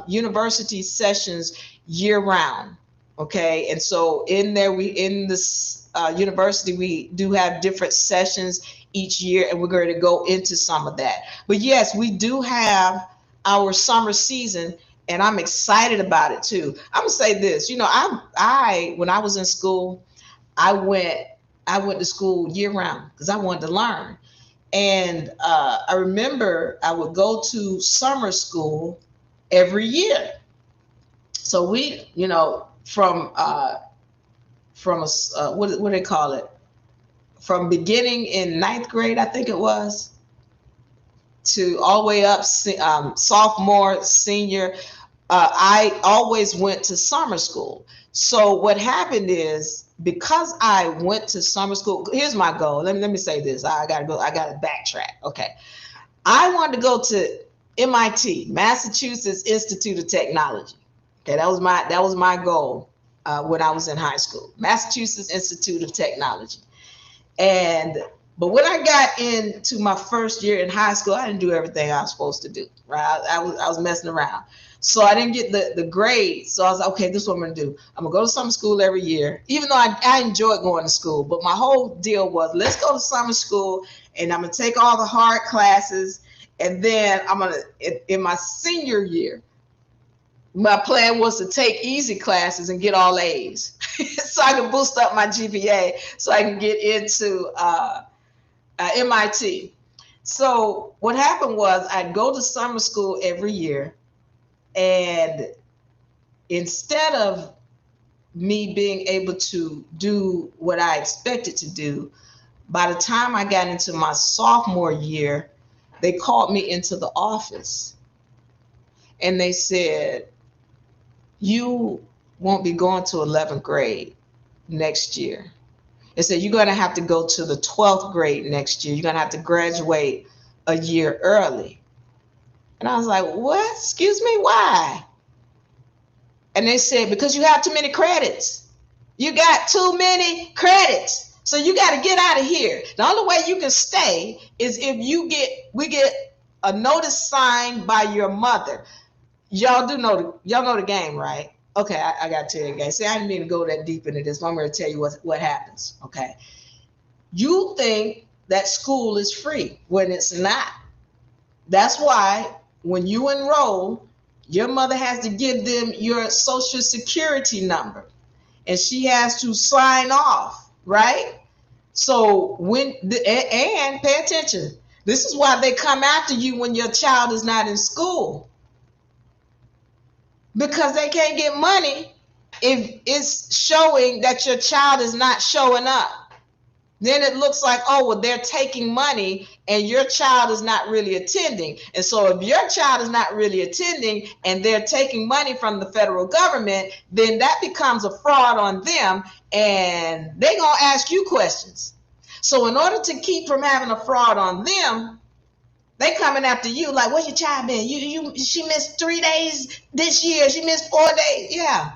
university sessions year round. Okay. And so in this university, we do have different sessions each year, and we're going to go into some of that. But yes, we do have our summer season, and I'm excited about it too. I'm gonna say this, you know, I when I was in school, I went to school year round because I wanted to learn. And I remember I would go to summer school every year. So we, you know, from what do they call it? From beginning in ninth grade, I think it was, to all the way up sophomore, senior, I always went to summer school. So what happened is, because I went to summer school, here's my goal. Let me say this. I gotta backtrack. Okay. I wanted to go to MIT, Massachusetts Institute of Technology. Okay, that was my goal when I was in high school, Massachusetts Institute of Technology. But when I got into my first year in high school, I didn't do everything I was supposed to do. Right, I was messing around, so I didn't get the grades. So I was like, okay, this is what I'm gonna do. I'm gonna go to summer school every year, even though I enjoyed going to school. But my whole deal was, let's go to summer school, and I'm gonna take all the hard classes, and then I'm gonna in my senior year, my plan was to take easy classes and get all A's so I can boost up my GPA so I can get into MIT. So what happened was, I'd go to summer school every year, and instead of me being able to do what I expected to do, by the time I got into my sophomore year, they called me into the office and they said, you won't be going to 11th grade next year. They said, you're going to have to go to the 12th grade next year. You're going to have to graduate a year early. And I was like, what? Excuse me, why? And they said, because you have too many credits. You got too many credits. So you got to get out of here. The only way you can stay is if we get a notice signed by your mother. Y'all know the game, right? Okay, I got to tell you guys. See, I didn't mean to go that deep into this, but I'm going to tell you what happens, okay? You think that school is free when it's not. That's why when you enroll, your mother has to give them your social security number, and she has to sign off, right? So and pay attention. This is why they come after you when your child is not in school, because they can't get money if it's showing that your child is not showing up. Then it looks like, oh, well, they're taking money and your child is not really attending. And so if your child is not really attending and they're taking money from the federal government, then that becomes a fraud on them, and they're going to ask you questions. So in order to keep from having a fraud on them, they coming after you like, where's your child been? She missed 3 days this year. She missed 4 days. Yeah.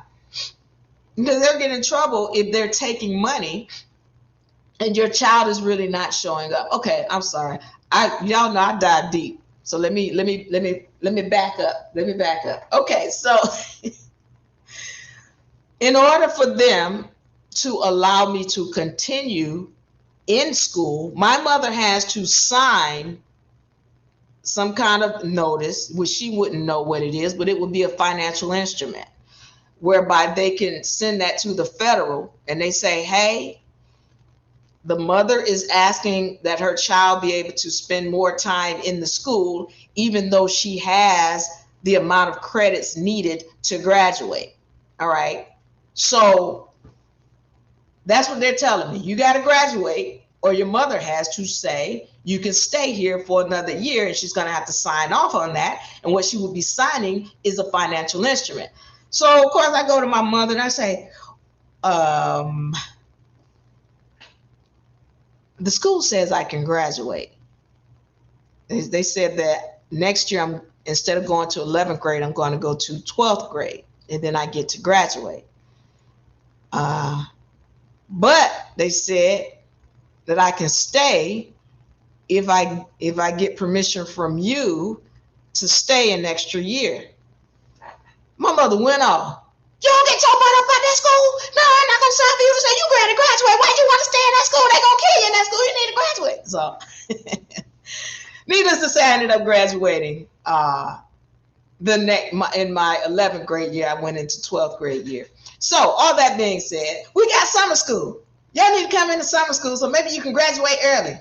Because they'll get in trouble if they're taking money and your child is really not showing up. Okay, I'm sorry. Y'all know I dive deep. So let me back up. Let me back up. Okay, so in order for them to allow me to continue in school, my mother has to sign some kind of notice, which she wouldn't know what it is, but it would be a financial instrument whereby they can send that to the federal, and they say, hey, the mother is asking that her child be able to spend more time in the school, even though she has the amount of credits needed to graduate. All right. So that's what they're telling me. You got to graduate, or your mother has to say you can stay here for another year, and she's going to have to sign off on that. And what she would be signing is a financial instrument. So, of course, I go to my mother and I say, the school says I can graduate. They said that next year, instead of going to 11th grade, I'm going to go to 12th grade, and then I get to graduate. But they said that I can stay if I get permission from you to stay an extra year. My mother went off. You don't get your butt up out that school? No, I'm not gonna sign for you to say you ready to graduate. Why do you want to stay in that school? They're gonna kill you in that school. You need to graduate. So needless to say, I ended up graduating in my 11th grade year. I went into 12th grade year. So all that being said, we got summer school. Y'all need to come into summer school so maybe you can graduate early.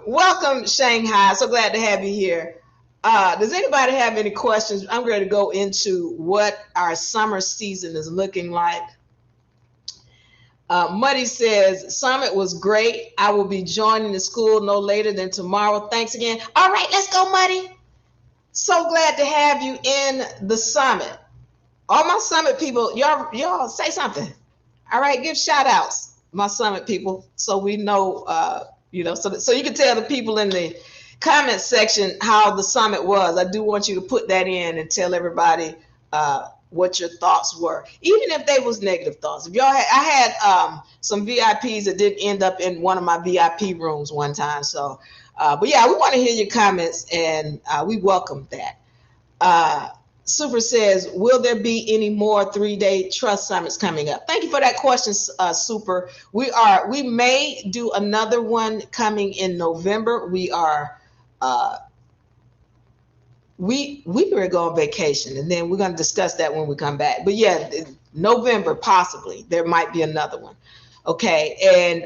Welcome, Shanghai. So glad to have you here. Does anybody have any questions? I'm going to go into what our summer season is looking like. Muddy says, Summit was great. I will be joining the school no later than tomorrow. Thanks again. All right, let's go, Muddy. So glad to have you in the Summit. All my Summit people, y'all say something. All right, give shout outs, my Summit people, so we know, so you can tell the people in the comment section how the Summit was. I do want you to put that in and tell everybody what your thoughts were, even if they was negative thoughts. If I had some VIPs that did end up in one of my VIP rooms one time. So, but yeah, we want to hear your comments, and we welcome that. Super says, will there be any more 3-day trust summits coming up? Thank you for that question, Super. We may do another one coming in November. We were going on vacation, and then we're going to discuss that when we come back. But yeah, November, possibly there might be another one. Okay. And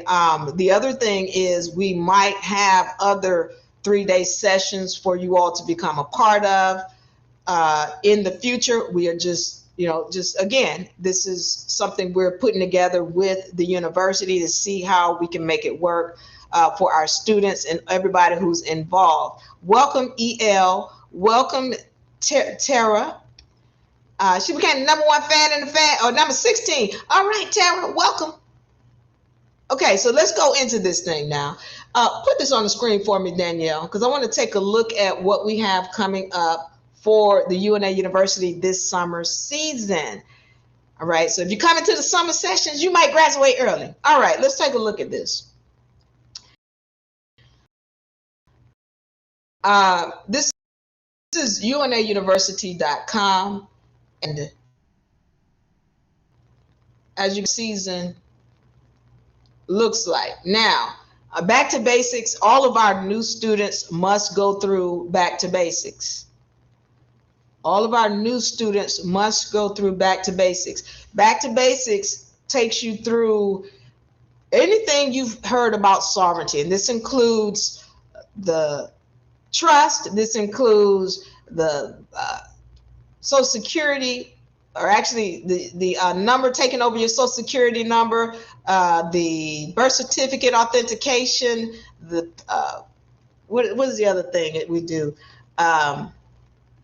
the other thing is we might have other 3-day sessions for you all to become a part of in the future. We are just again, this is something we're putting together with the university to see how we can make it work for our students and everybody who's involved. Welcome, EL. Welcome, Tara. She became the #1 fan in the fan, or number 16. All right, Tara, welcome. Okay, so let's go into this thing now. Put this on the screen for me, Danielle, because I want to take a look at what we have coming up for the UNA University this summer season. All right, so if you come into the summer sessions, you might graduate early. All right, let's take a look at this. This is unauniversity.com, and as you season looks like. Now, back to basics, all of our new students must go through back to basics. All of our new students must go through back to basics. Back to basics takes you through anything you've heard about sovereignty, and this includes the trust, this includes the Social Security or actually the number taking over your social security number, the birth certificate authentication, the what is the other thing that we do?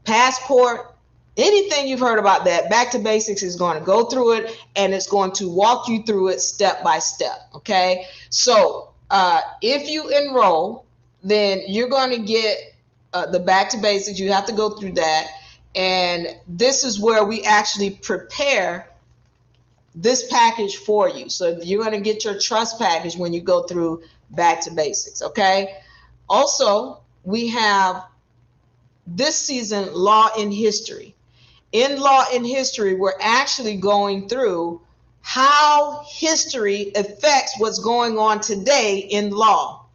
Passport, anything you've heard about that, Back to Basics is going to go through it, and it's going to walk you through it step by step. Okay, so if you enroll, then you're going to get the Back to Basics. You have to go through that, and this is where we actually prepare this package for you. So you're going to get your trust package when you go through Back to Basics. Okay, also we have this season Law and History. In Law and History, we're actually going through how history affects what's going on today in law.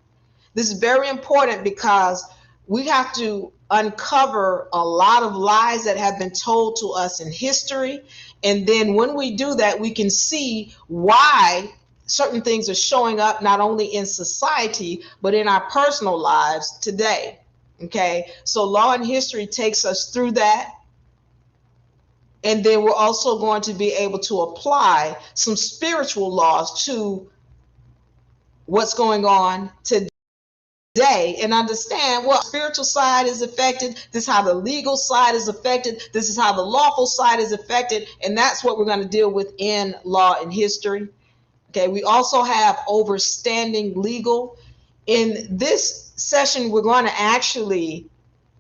This is very important because we have to uncover a lot of lies that have been told to us in history. And then when we do that, we can see why certain things are showing up not only in society, but in our personal lives today. Okay, so Law and History takes us through that. And then we're also going to be able to apply some spiritual laws to what's going on today and understand what spiritual side is affected. This is how the legal side is affected. This is how the lawful side is affected. And that's what we're going to deal with in Law and History. Okay, we also have Overstanding Legal. In this session, we're going to actually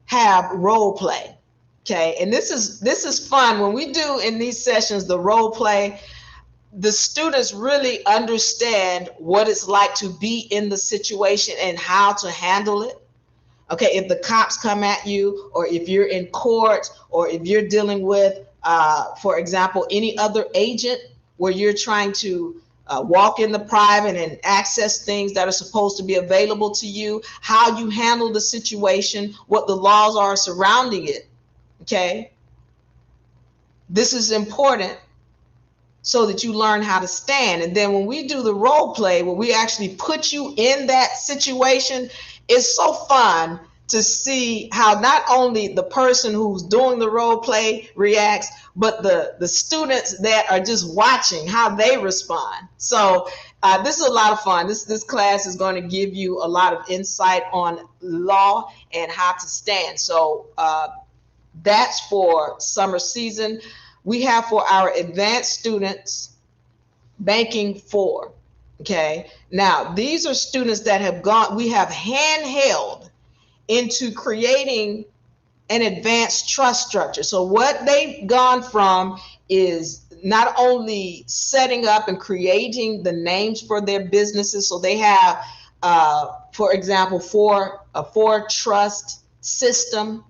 have role play. Okay, and this is fun. When we do in these sessions the role play, the students really understand what it's like to be in the situation and how to handle it. Okay, if the cops come at you, or if you're in court, or if you're dealing with, for example, any other agent where you're trying to walk in the private and access things that are supposed to be available to you, how you handle the situation, what the laws are surrounding it. Okay, this is important so that you learn how to stand. And then when we do the role play, where we actually put you in that situation, it's so fun to see how not only the person who's doing the role play reacts, but the students that are just watching, how they respond. So this is a lot of fun. This class is going to give you a lot of insight on law and how to stand. So that's for summer season. We have for our advanced students, Banking 4. Okay, now these are students that have gone, we have handheld into creating an advanced trust structure. So what they've gone from is not only setting up and creating the names for their businesses. So they have, for example, a 4-trust system.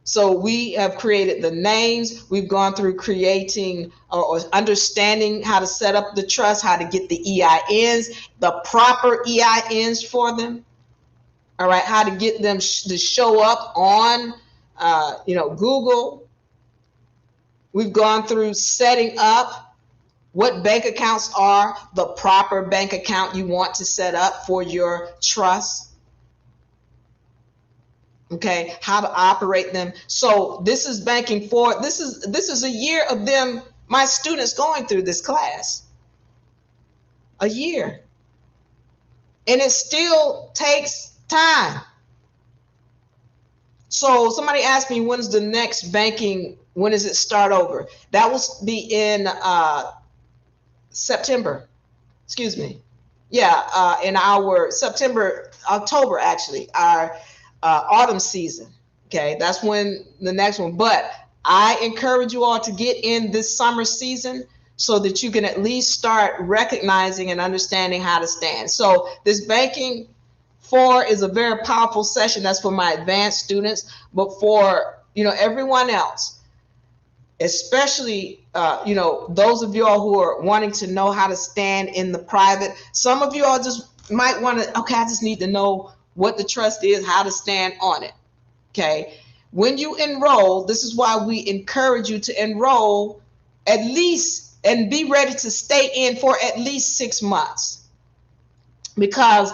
So we have created the names. We've gone through creating or understanding how to set up the trust, how to get the EINs, the proper EINs for them. All right, how to get them to show up on, Google. We've gone through setting up what bank accounts are the proper bank account you want to set up for your trust. Okay, how to operate them. So this is Banking 4. This is a year of them, my students, going through this class. A year. And it still takes time. So somebody asked me, when's the next banking, when does it start over? That will be in September. Excuse me. Yeah, in our October, actually, our autumn season. Okay, that's when the next one. But I encourage you all to get in this summer season so that you can at least start recognizing and understanding how to stand. So this Banking 4 is a very powerful session. That's for my advanced students, but for everyone else, especially those of y'all who are wanting to know how to stand in the private. Some of you all just might want to, I just need to know what the trust is, how to stand on it. Okay, when you enroll, this is why we encourage you to enroll at least and be ready to stay in for at least 6 months, because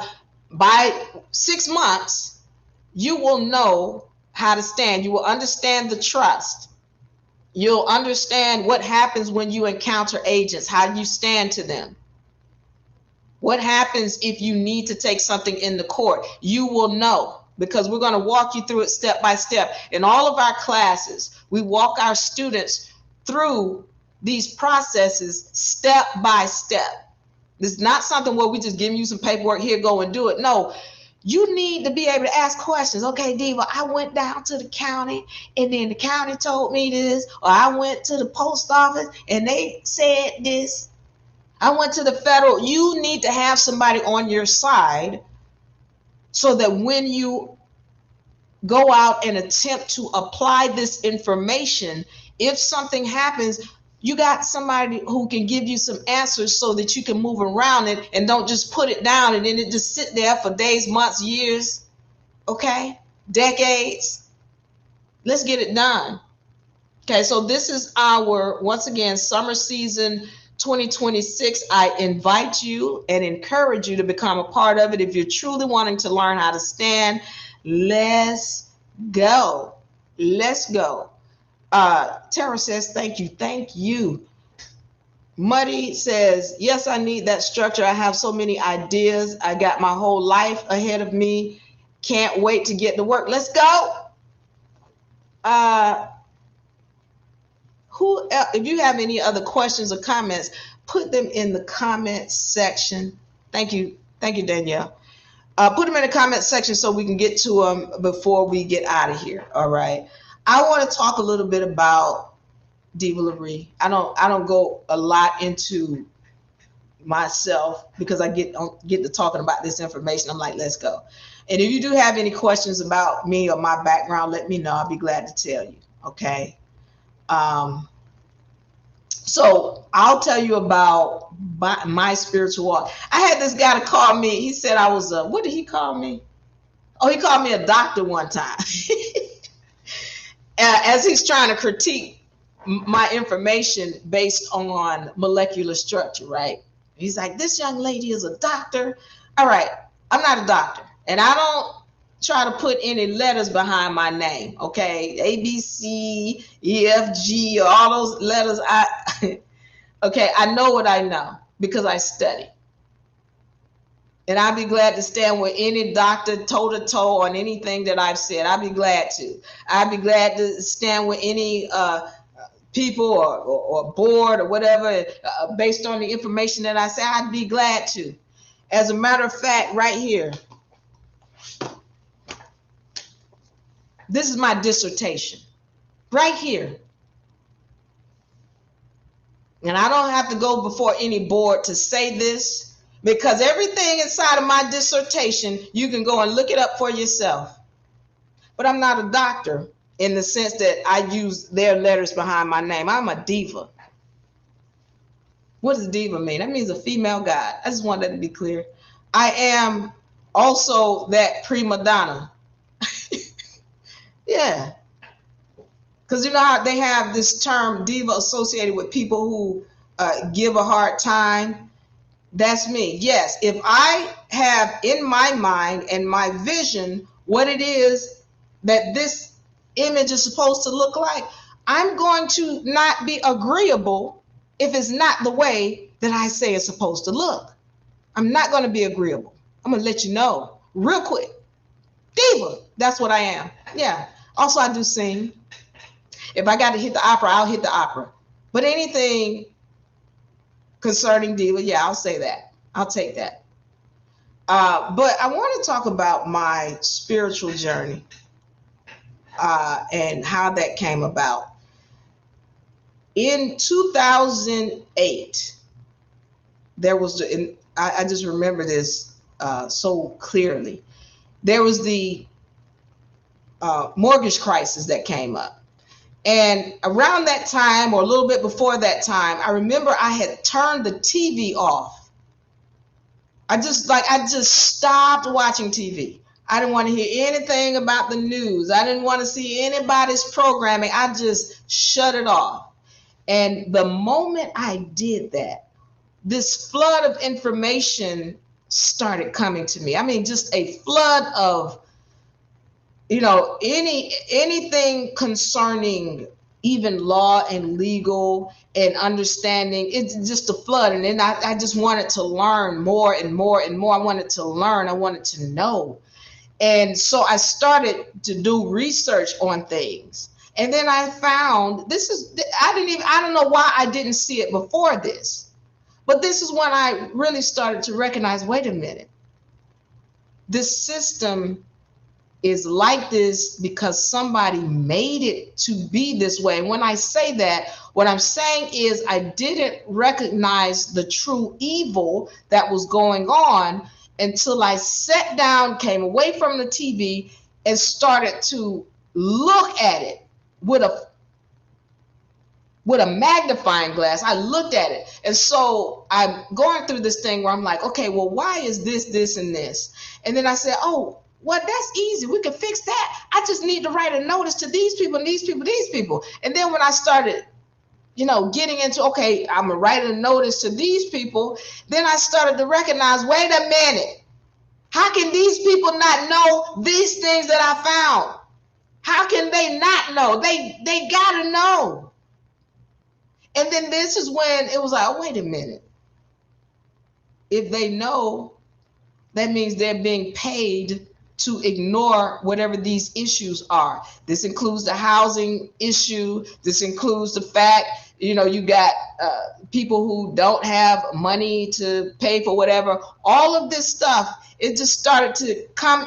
by 6 months you will know how to stand. You will understand the trust. You'll understand what happens when you encounter agents, how you stand to them. What happens if you need to take something in the court? You will know, because we're going to walk you through it step by step. In all of our classes, we walk our students through these processes step by step. This is not something where we just give you some paperwork, here, go and do it. No, you need to be able to ask questions. Okay, Diva, I went down to the county and then the county told me this, or I went to the post office and they said this. I went to the federal. You need to have somebody on your side so that when you go out and attempt to apply this information, if something happens, you got somebody who can give you some answers so that you can move around it and don't just put it down and then it just sit there for days, months, years, okay, decades. Let's get it done. Okay, so this is our, once again, summer season 2026. I invite you and encourage you to become a part of it. If you're truly wanting to learn how to stand, let's go. Let's go. Tara says, thank you. Thank you. Muddy says, yes, I need that structure. I have so many ideas. I got my whole life ahead of me. Can't wait to get to work. Let's go. Who else, if you have any other questions or comments, put them in the comment section. Thank you. Thank you, Danielle. Put them in the comment section so we can get to them before we get out of here. All right. I want to talk a little bit about Diva Lyri. I don't go a lot into myself because I get to talking about this information. I'm like, let's go. And if you do have any questions about me or my background, let me know. I'll be glad to tell you. Okay. So I'll tell you about my spiritual walk. I had this guy to call me. He said I was what did he call me? Oh, he called me a doctor one time. As he's trying to critique my information based on molecular structure, right? He's like, this young lady is a doctor. All right, I'm not a doctor. And I don't try to put any letters behind my name, okay? A, B, C, E, F, G, all those letters. Okay, I know what I know because I study. And I'd be glad to stand with any doctor toe-to-toe on anything that I've said. I'd be glad to. I'd be glad to stand with any people or board or whatever based on the information that I say. I'd be glad to. As a matter of fact, right here, this is my dissertation. Right here. And I don't have to go before any board to say this, because everything inside of my dissertation, you can go and look it up for yourself. But I'm not a doctor in the sense that I use their letters behind my name. I'm a diva. What does diva mean? That means a female god. I just want that to be clear. I am also that prima donna. Yeah. Because you know how they have this term diva associated with people who give a hard time. That's me. Yes, if I have in my mind and my vision what it is that this image is supposed to look like, I'm going to not be agreeable if it's not the way that I say it's supposed to look. I'm not going to be agreeable. I'm going to let you know real quick. Diva, that's what I am. Yeah. Also, I do sing. If I got to hit the opera, I'll hit the opera. But anything concerning diva, yeah, I'll say that. I'll take that. But I want to talk about my spiritual journey and how that came about. In 2008, there was, I just remember this so clearly. There was the mortgage crisis that came up. And around that time, or a little bit before that time, I remember I had turned the TV off. I just stopped watching TV. I didn't want to hear anything about the news. I didn't want to see anybody's programming. I just shut it off. And the moment I did that, this flood of information started coming to me. I mean, just a flood of, you know, anything concerning even law and legal and understanding. It's just a flood. And then I just wanted to learn more and more and more. I wanted to learn. I wanted to know. And so I started to do research on things. And then I found I don't know why I didn't see it before this, but this is when I really started to recognize, wait a minute, this system is like this because somebody made it to be this way. And when I say that, what I'm saying is I didn't recognize the true evil that was going on until I sat down, came away from the TV, and started to look at it with a magnifying glass. I looked at it. And so I'm going through this thing where I'm like, okay, well, why is this, and this? And then I said, oh, well, that's easy. We can fix that. I just need to write a notice to these people and these people, these people. And then when I started, getting into, okay, I'm going to write a notice to these people, then I started to recognize, wait a minute. How can these people not know these things that I found? How can they not know? They got to know. And then this is when it was like, oh, wait a minute. If they know, that means they're being paid to ignore whatever these issues are. This includes the housing issue. This includes the fact, you got people who don't have money to pay for whatever. All of this stuff, it just started to come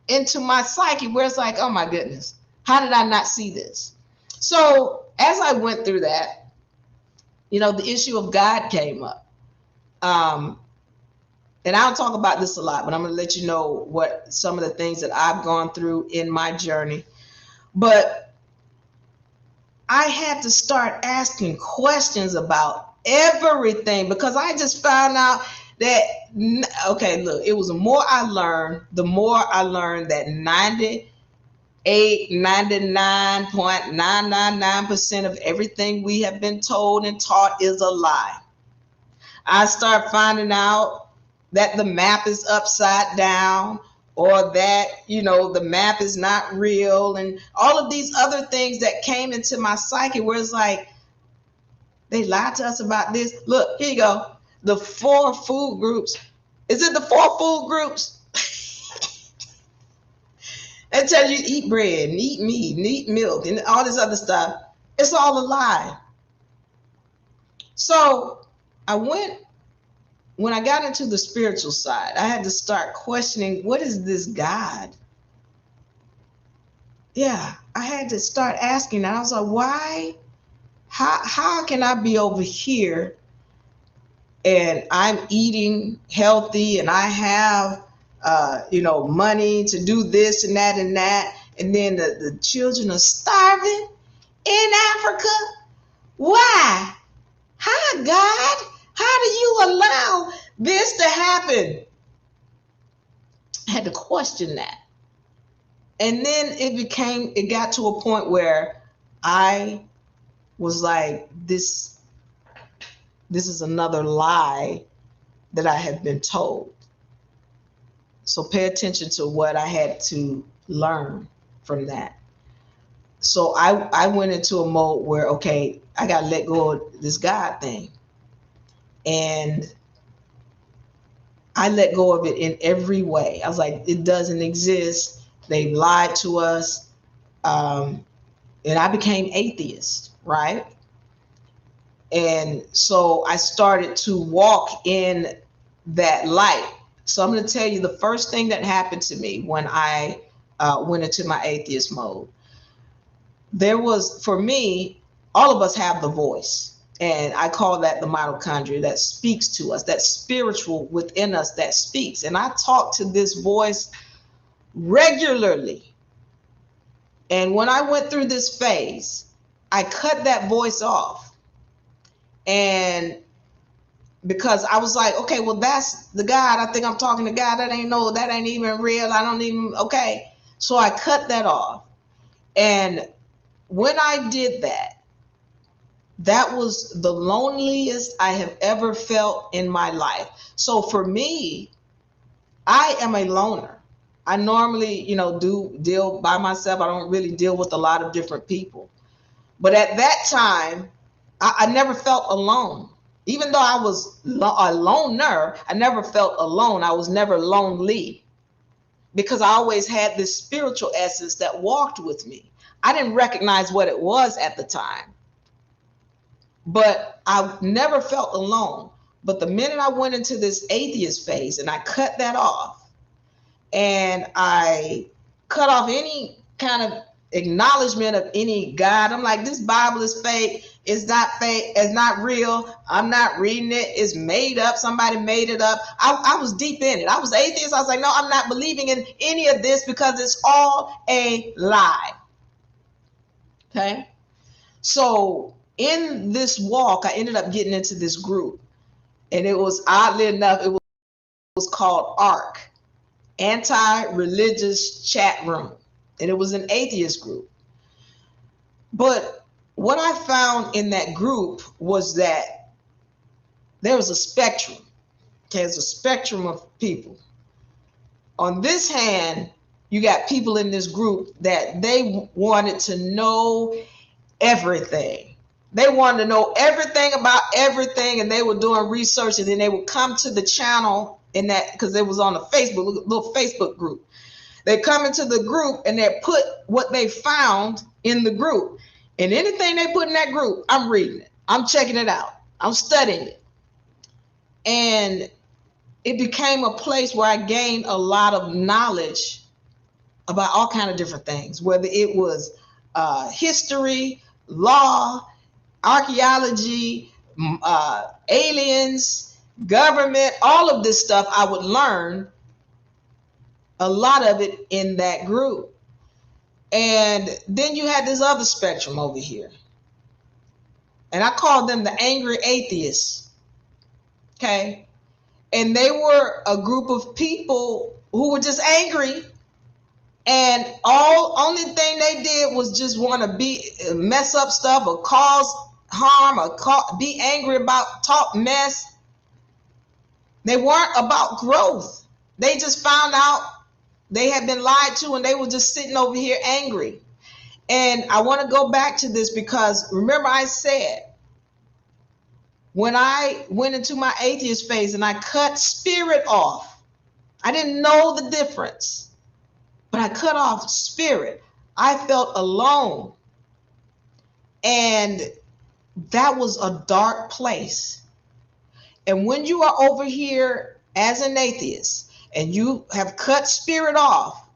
into my psyche where it's like, oh my goodness, how did I not see this? So as I went through that, the issue of God came up. And I'll talk about this a lot, but I'm going to let you know what some of the things that I've gone through in my journey. But I had to start asking questions about everything because I just found out that, okay, look, it was the more I learned that 99.999% of everything we have been told and taught is a lie. I start finding out that the map is upside down, or that, the map is not real, and all of these other things that came into my psyche where it's like, they lied to us about this. Look, here you go. The 4 food groups. Is it the 4 food groups? They tell you to eat bread and eat meat and eat milk and all this other stuff. It's all a lie. So when I got into the spiritual side, I had to start questioning, what is this God? Yeah, I had to start asking. I was like, why? How can I be over here and I'm eating healthy and I have, money to do this and that and that, and then the children are starving in Africa? Why? Hi, God. How do you allow this to happen? I had to question that. And then it got to a point where I was like, this is another lie that I have been told. So pay attention to what I had to learn from that. So I went into a mode where, okay, I got to let go of this God thing. And I let go of it in every way. I was like, it doesn't exist. They lied to us. And I became atheist, right? And so I started to walk in that light. So I'm going to tell you the first thing that happened to me when I went into my atheist mode. There was, for me, all of us have the voice. And I call that the mitochondria that speaks to us, that spiritual within us that speaks. And I talk to this voice regularly. And when I went through this phase, I cut that voice off. And because I was like, okay, well, that's the God. I think I'm talking to God. That ain't even real. Okay. So I cut that off. And when I did that, that was the loneliest I have ever felt in my life. So for me, I am a loner. I normally, do deal by myself. I don't really deal with a lot of different people. But at that time, I never felt alone. Even though I was a loner, I never felt alone. I was never lonely because I always had this spiritual essence that walked with me. I didn't recognize what it was at the time, but I never felt alone. But the minute I went into this atheist phase and I cut that off, and I cut off any kind of acknowledgement of any God. I'm like, this Bible is fake. It's not fake. It's not real. I'm not reading it. It's made up. Somebody made it up. I was deep in it. I was atheist. I was like, no, I'm not believing in any of this because it's all a lie. Okay. So in this walk, I ended up getting into this group, and it was, oddly enough, it was called ARC, Anti-Religious Chat Room, and it was an atheist group. But what I found in that group was that there was a spectrum. Okay, there's a spectrum of people. On this hand, you got people in this group that they wanted to know everything. They wanted to know everything about everything, and they were doing research, and then they would come to the channel in that, because it was on a Facebook, little Facebook group. They come into the group and they put what they found in the group, and anything they put in that group, I'm reading it, I'm checking it out, I'm studying it. And it became a place where I gained a lot of knowledge about all kinds of different things, whether it was history, law, archaeology, aliens, government, all of this stuff. I would learn a lot of it in that group. And then you had this other spectrum over here, and I called them the angry atheists. Okay. And they were a group of people who were just angry, and only thing they did was just want to mess up stuff or cause harm or be angry about, talk mess. They weren't about growth. They just found out they had been lied to, and they were just sitting over here angry. And I want to go back to this because remember I said, when I went into my atheist phase and I cut spirit off, I didn't know the difference, but I cut off spirit. I felt alone. And that was a dark place. And when you are over here as an atheist and you have cut spirit off,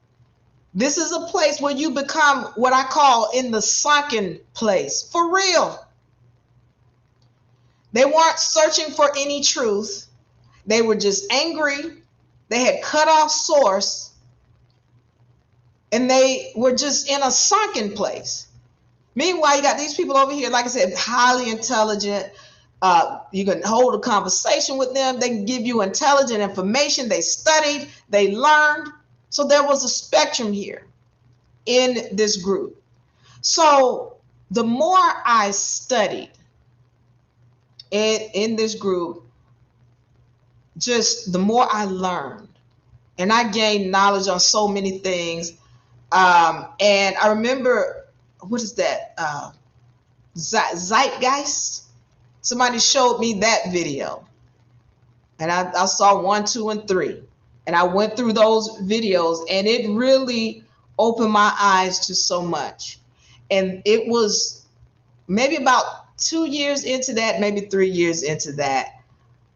this is a place where you become what I call in the sunken place, for real. They weren't searching for any truth. They were just angry. They had cut off source, and they were just in a sunken place. Meanwhile, you got these people over here, like I said, highly intelligent. You can hold a conversation with them. They can give you intelligent information. They studied, they learned. So there was a spectrum here in this group. So the more I studied in this group, just the more I learned, and I gained knowledge on so many things. And I remember, what is that? Zeitgeist. Somebody showed me that video, and I saw 1, 2, and 3, and I went through those videos, and it really opened my eyes to so much. And it was maybe about 2 years into that, maybe 3 years into that,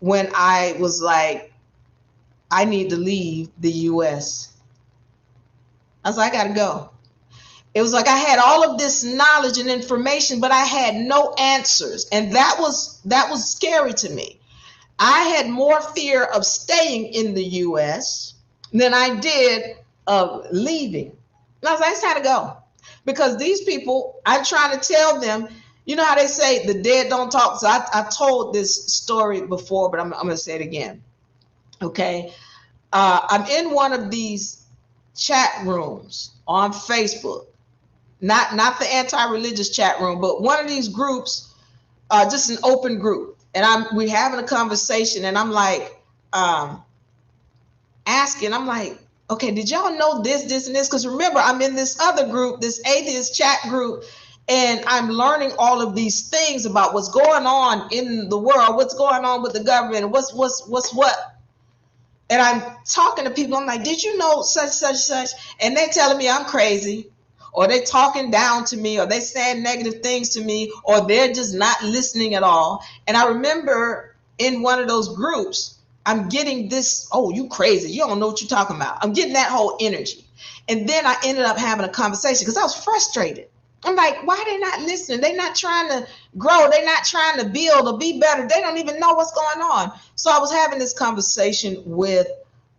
when I was like, I need to leave the US. I was like, I gotta go. It was like I had all of this knowledge and information, but I had no answers. And that was scary to me. I had more fear of staying in the US than I did of leaving. And I was like, I just had to go. Because these people, I'm trying to tell them, you know how they say the dead don't talk. So I told this story before, but I'm going to say it again. Okay. I'm in one of these chat rooms on Facebook. Not the anti-religious chat room, but one of these groups, just an open group. And we're having a conversation, and I'm like, asking, I'm like, okay, did y'all know this, and this? Because remember, I'm in this other group, this atheist chat group, And I'm learning all of these things about what's going on in the world, what's going on with the government, what's what. And I'm talking to people. I'm like, did you know such? And they're telling me I'm crazy, or they're talking down to me, or they saying negative things to me, or they're just not listening at all. And I remember in one of those groups, I'm getting this, oh, you crazy. You don't know what you're talking about. I'm getting that whole energy. And then I ended up having a conversation because I was frustrated. I'm like, why they not listening? They're not trying to grow. They're not trying to build or be better. They don't even know what's going on. So I was having this conversation with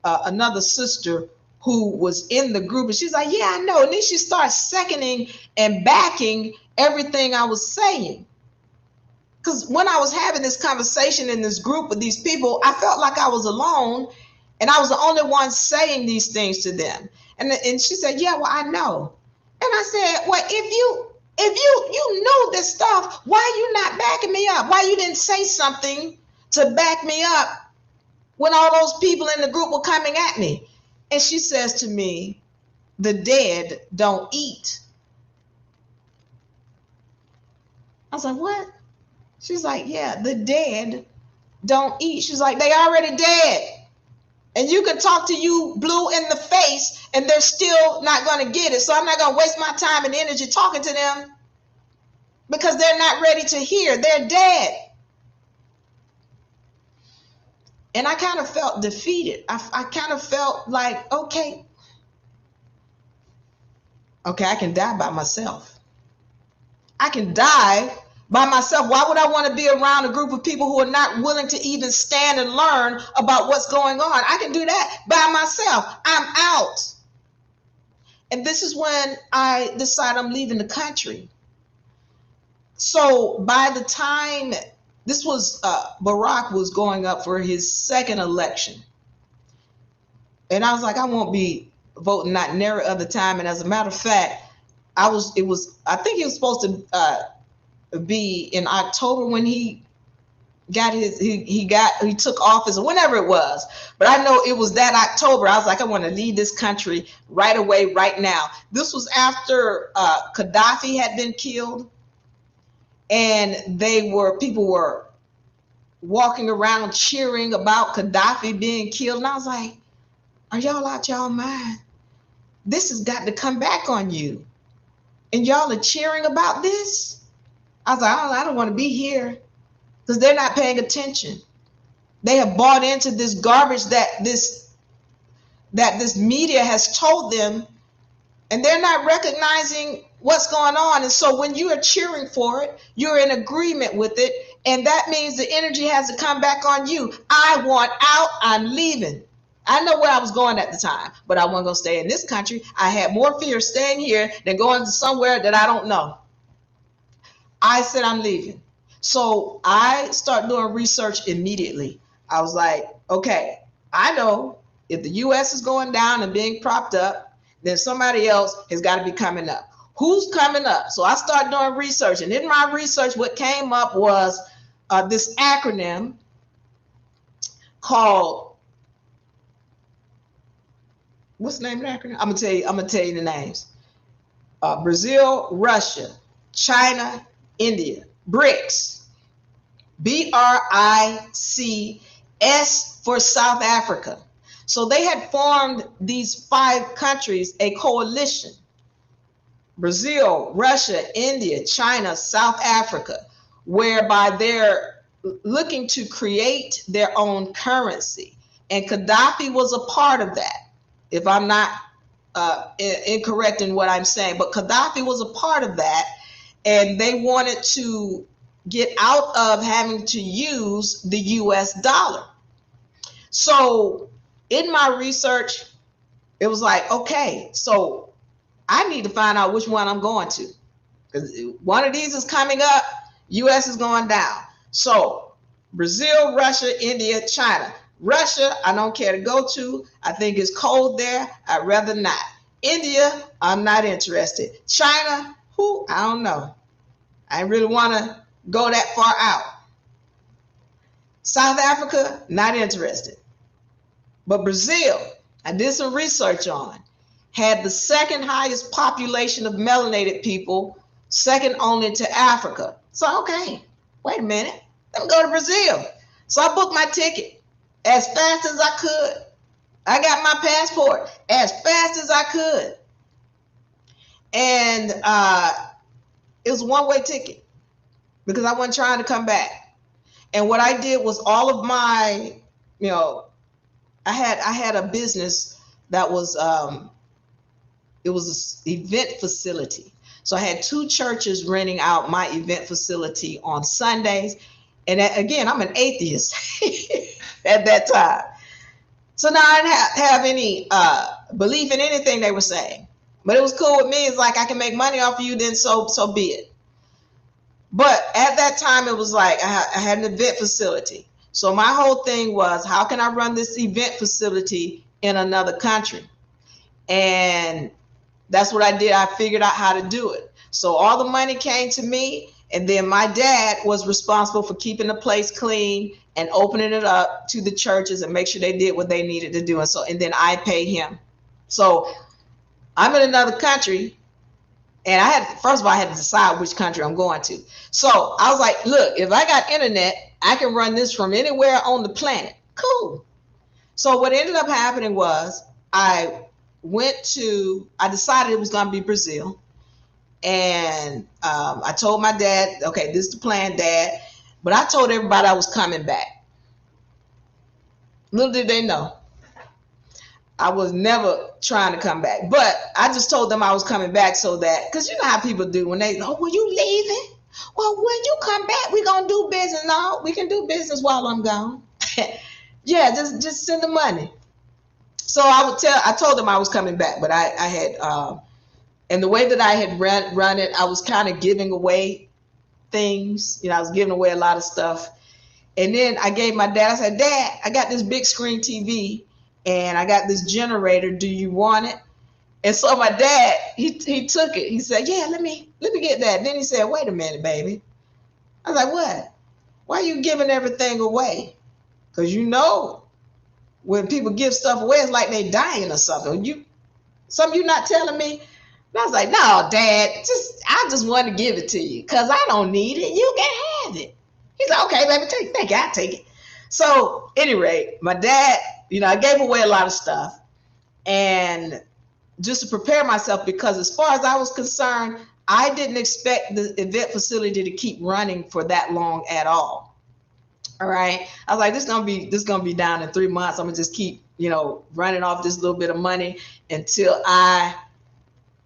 another sister who was in the group, and she's like, yeah, I know. And then she starts seconding and backing everything I was saying. Because when I was having this conversation in this group with these people, I felt like I was alone, and I was the only one saying these things to them. And she said, yeah, well, I know. And I said, well, if you know this stuff, why you not backing me up? Why you didn't say something to back me up when all those people in the group were coming at me? And she says to me, the dead don't eat. I was like, what? She's like, yeah, the dead don't eat. She's like, they already dead. And you can talk to you blue in the face and they're still not going to get it. So I'm not going to waste my time and energy talking to them because they're not ready to hear. They're dead. And I kind of felt defeated. I kind of felt like, okay, I can die by myself. I can die by myself. Why would I want to be around a group of people who are not willing to even stand and learn about what's going on? I can do that by myself. I'm out. And this is when I decide I'm leaving the country. So by the time this was, Barack was going up for his second election. And I was like, I won't be voting not near other time. And as a matter of fact, I think he was supposed to be in October when he got he took office or whenever it was. But I know it was that October. I was like, I want to leave this country right away, right now. This was after Gaddafi had been killed, and people were walking around cheering about Gaddafi being killed. And I was like, are y'all out y'all mind? This has got to come back on you. And y'all are cheering about this? I was like, I don't want to be here, because they're not paying attention. They have bought into this garbage that this media has told them, and they're not recognizing what's going on. And so when you are cheering for it, you're in agreement with it, and that means the energy has to come back on you. I want out. I'm leaving. I know where I was going at the time, but I wasn't going to stay in this country. I had more fear staying here than going to somewhere that I don't know. I said I'm leaving. So I start doing research immediately. I was like, okay, I know if the U.S. is going down and being propped up, then somebody else has got to be coming up. Who's coming up? So I started doing research. And in my research, what came up was this acronym called, what's the name of the acronym? I'm gonna tell you the names. Brazil, Russia, China, India, BRICS, BRICS for South Africa. So they had formed these 5 countries, a coalition: Brazil, Russia, India, China, South Africa, whereby they're looking to create their own currency. And Gaddafi was a part of that, if I'm not incorrect in what I'm saying. But Gaddafi was a part of that, and they wanted to get out of having to use the US dollar. So in my research, it was like, okay, so I need to find out which one I'm going to, because one of these is coming up, US is going down. So Brazil, Russia, India, China. Russia, I don't care to go to. I think it's cold there. I'd rather not. India, I'm not interested. China, I don't know. I really want to go that far out. South Africa, not interested. But Brazil, I did some research on, had the second highest population of melanated people second only to Africa. So, okay, wait a minute. Let me go to Brazil. So I booked my ticket as fast as I could. I got my passport as fast as I could. And it was a one-way ticket because I wasn't trying to come back. And what I did was all of my, I had a business that was, it was an event facility. So I had 2 churches renting out my event facility on Sundays. And again, I'm an atheist at that time. So now I didn't have any belief in anything they were saying. But it was cool with me. It's like, I can make money off of you, then so be it. But at that time, it was like I had an event facility. So my whole thing was, how can I run this event facility in another country? And that's what I did. I figured out how to do it. So all the money came to me. And then my dad was responsible for keeping the place clean and opening it up to the churches and make sure they did what they needed to do. And then I paid him. So I'm in another country. And first of all, I had to decide which country I'm going to. So I was like, look, if I got internet, I can run this from anywhere on the planet. Cool. So what ended up happening was I decided it was going to be Brazil. And I told my dad, okay, this is the plan, Dad. But I told everybody I was coming back. Little did they know, I was never trying to come back. But I just told them I was coming back so that, because you know how people do when they, well, you leaving? Well, when you come back, we're going to do business. No, we can do business while I'm gone. Yeah, just send the money. So I told them I was coming back, but I had, and the way that I had run it, I was kind of giving away things. I was giving away a lot of stuff. And then I gave my dad, I said, Dad, I got this big screen TV and I got this generator. Do you want it? And so my dad, he took it. He said, yeah, let me get that. Then he said, wait a minute, baby. I was like, what? Why are you giving everything away? Because when people give stuff away, it's like they dying or something. Something you not telling me? And I was like, no, Dad, I just want to give it to you because I don't need it. You can have it. He's like, okay, baby, thank you. I'll take it. So, at any rate, my dad, I gave away a lot of stuff. And just to prepare myself, because as far as I was concerned, I didn't expect the event facility to keep running for that long at all. All right. I was like, this is gonna be down in 3 months. I'm gonna just keep, running off this little bit of money until I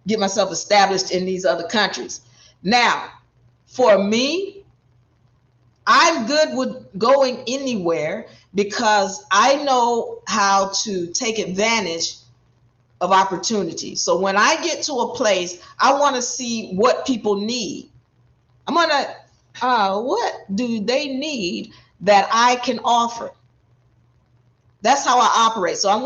get myself established in these other countries. Now, for me, I'm good with going anywhere because I know how to take advantage of opportunities. So when I get to a place, I want to see what people need. I'm gonna, what do they need that I can offer? That's how I operate. So I'm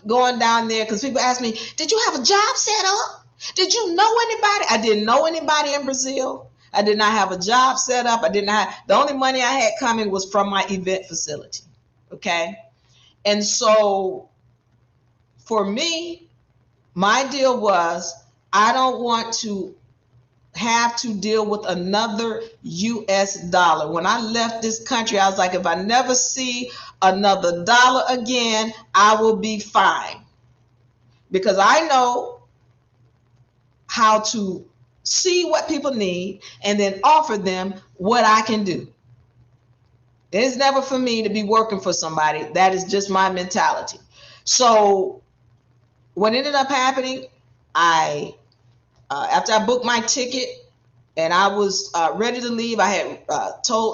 going down there because people ask me, did you have a job set up? Did you know anybody? I didn't know anybody in Brazil. I did not have a job set up. The only money I had coming was from my event facility. Okay. And so for me, my deal was, I don't want to have to deal with another US dollar. When I left this country, I was like, if I never see another dollar again, I will be fine. Because I know how to see what people need and then offer them what I can do. It's never for me to be working for somebody. That is just my mentality. So what ended up happening, after I booked my ticket and I was ready to leave, I had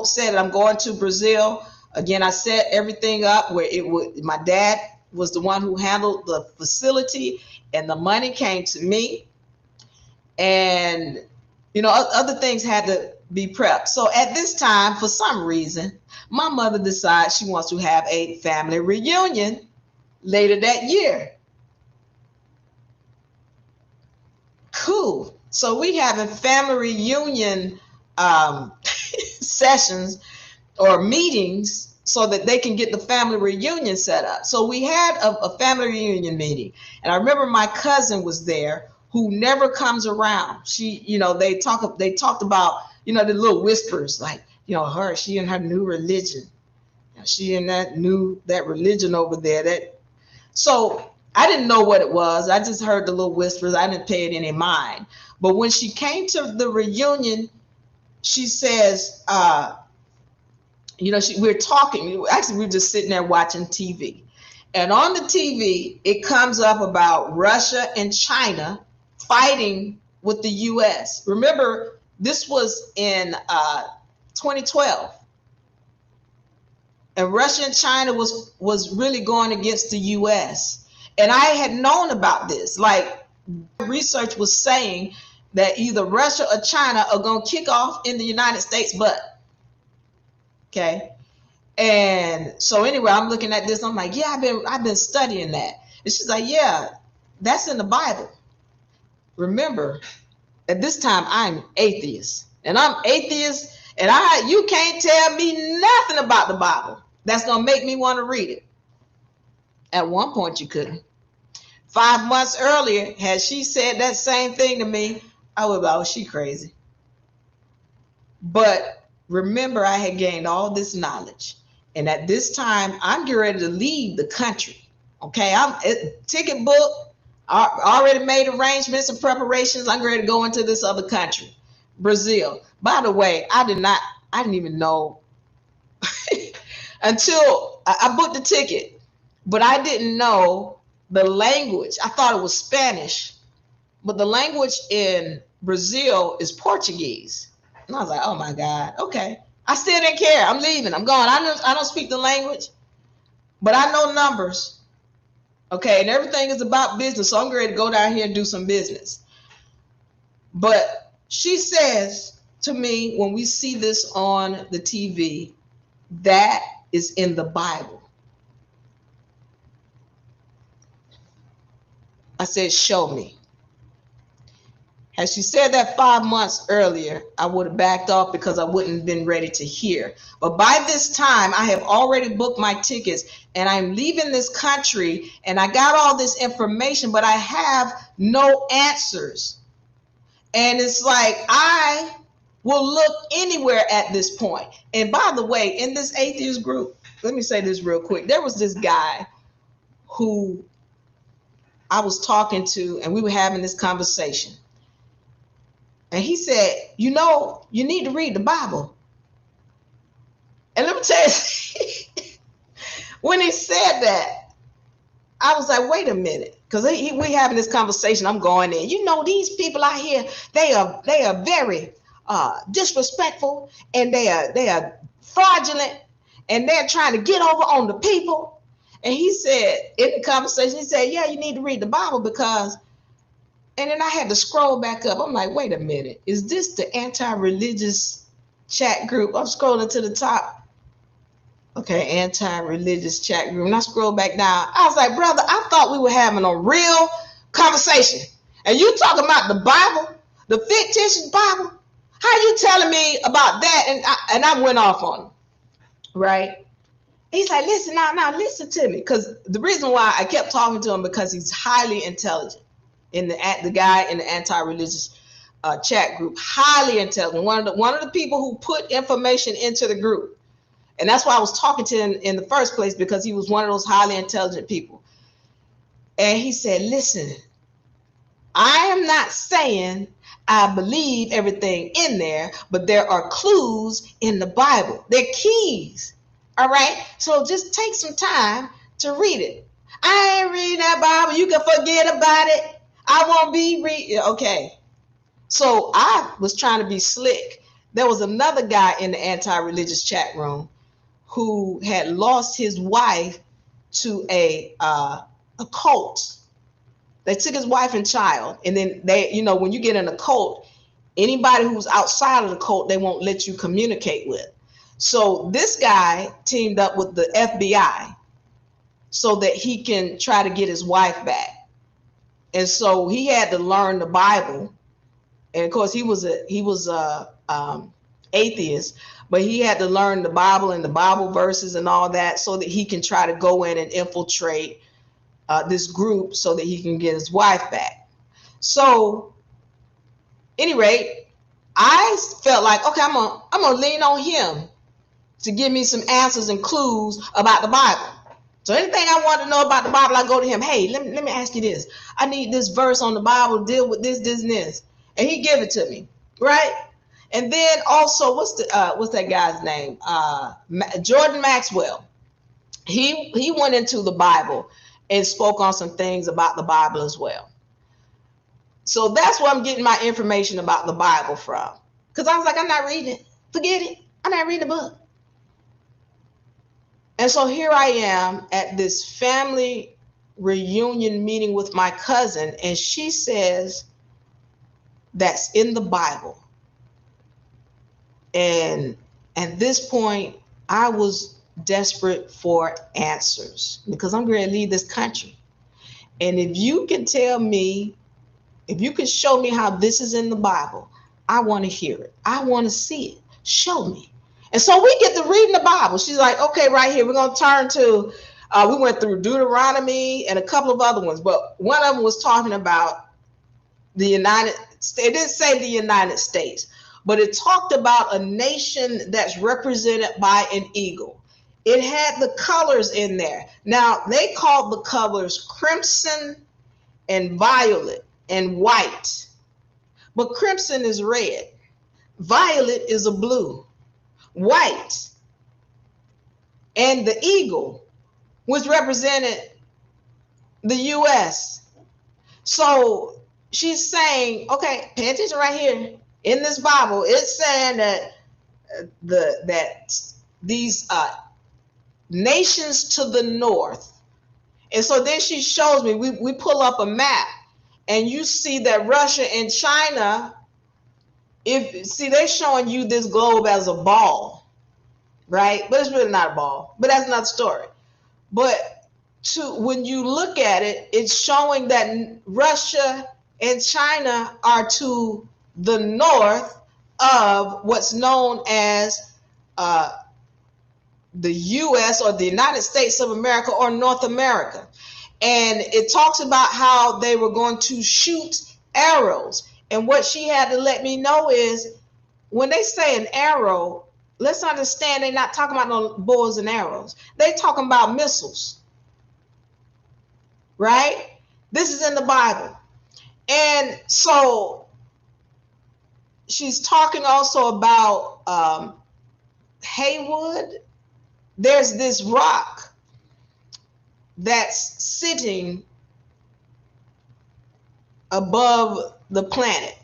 said that I'm going to Brazil. Again, I set everything up where my dad was the one who handled the facility and the money came to me. And, other things had to be prepped. So at this time, for some reason, my mother decides she wants to have a family reunion later that year. Cool. So we having family reunion sessions or meetings so that they can get the family reunion set up. So we had a family reunion meeting. And I remember my cousin was there who never comes around. She, they talked about, the little whispers, like, she and her new religion. She and that religion over there. So I didn't know what it was. I just heard the little whispers. I didn't pay it any mind. But when she came to the reunion, she says, we're talking. Actually, we're just sitting there watching TV. And on the TV, it comes up about Russia and China fighting with the U.S. Remember, this was in 2012. And Russia and China was really going against the U.S. And I had known about this. Like, research was saying that either Russia or China are going to kick off in the United States butt. Okay. And so anyway, I'm looking at this. I'm like, yeah, I've been studying that. And she's like, yeah, that's in the Bible. Remember, at this time, I'm atheist. And I'm atheist. And you can't tell me nothing about the Bible that's going to make me want to read it. At one point, you couldn't. 5 months earlier, had she said that same thing to me, I would have thought, oh, she crazy. But remember, I had gained all this knowledge. And at this time, I'm getting ready to leave the country. Okay, I'm ticket booked. I already made arrangements and preparations. I'm ready to go into this other country, Brazil. By the way, I didn't even know until I booked the ticket, but I didn't know the language. I thought it was Spanish, but the language in Brazil is Portuguese. And I was like, oh my God, okay. I still didn't care. I'm leaving. I'm going. I don't speak the language, but I know numbers. Okay, and everything is about business, so I'm ready to go down here and do some business. But she says to me, when we see this on the TV, that is in the Bible. I said, show me. Had she said that 5 months earlier, I would have backed off because I wouldn't have been ready to hear. But by this time, I have already booked my tickets and I'm leaving this country and I got all this information, but I have no answers. And it's like, I will look anywhere at this point. And by the way, in this atheist group, let me say this real quick. There was this guy who I was talking to and we were having this conversation. And he said, you need to read the Bible. And let me tell you, when he said that, I was like, wait a minute. Because we having this conversation, I'm going in. These people out here, they are very disrespectful, and they are fraudulent, and they're trying to get over on the people. And he said, in the conversation, he said, yeah, you need to read the Bible because... And then I had to scroll back up. I'm like, wait a minute. Is this the anti-religious chat group? I'm scrolling to the top. Okay, anti-religious chat group. And I scroll back down. I was like, brother, I thought we were having a real conversation. And you talking about the Bible, the fictitious Bible? How you telling me about that? And I went off on him, right? He's like, listen, now listen to me. Because the reason why I kept talking to him, because he's highly intelligent. The guy in the anti-religious chat group, highly intelligent, one of the people who put information into the group. And that's why I was talking to him in the first place, because he was one of those highly intelligent people. And he said, listen, I am not saying I believe everything in there, but there are clues in the Bible. They're keys. All right. So just take some time to read it. I ain't reading that Bible. You can forget about it. I won't be reading. Okay. So I was trying to be slick. There was another guy in the anti-religious chat room who had lost his wife to a cult. They took his wife and child. And then when you get in a cult, anybody who's outside of the cult, they won't let you communicate with. So this guy teamed up with the FBI so that he can try to get his wife back. And so he had to learn the Bible. And of course he was a atheist, but he had to learn the Bible and the Bible verses and all that so that he can try to go in and infiltrate this group so that he can get his wife back. So, any rate, I felt like, okay, I'm gonna lean on him to give me some answers and clues about the Bible. So anything I want to know about the Bible, I go to him. Hey, let me ask you this. I need this verse on the Bible to deal with this, and this. And he give it to me, right? And then also, what's that guy's name? Jordan Maxwell. He went into the Bible and spoke on some things about the Bible as well. So that's where I'm getting my information about the Bible from. Because I was like, I'm not reading it. Forget it. I'm not reading the book. And so here I am at this family reunion meeting with my cousin, and she says that's in the Bible. And at this point, I was desperate for answers because I'm going to leave this country. And if you can tell me, if you can show me how this is in the Bible, I want to hear it. I want to see it. Show me. And so we get to reading the Bible. She's like, okay, right here, we're going to turn to, we went through Deuteronomy and a couple of other ones, but one of them was talking about the United States. It didn't say the United States, but it talked about a nation that's represented by an eagle. It had the colors in there. Now, they called the colors crimson and violet and white, but crimson is red. Violet is a blue. White and the eagle, which represented the U.S. So she's saying, okay, pay attention right here. In this Bible, it's saying that these nations to the north. And so then she shows me, we pull up a map, and you see that Russia and China, they're showing you this globe as a ball, right? But it's really not a ball, but that's another story. But when you look at it, it's showing that Russia and China are to the north of what's known as the U.S. or the United States of America or North America. And it talks about how they were going to shoot arrows. And what she had to let me know is when they say an arrow, let's understand they're not talking about no bows and arrows. They're talking about missiles, right? This is in the Bible. And so she's talking also about Haywood. There's this rock that's sitting above the planet.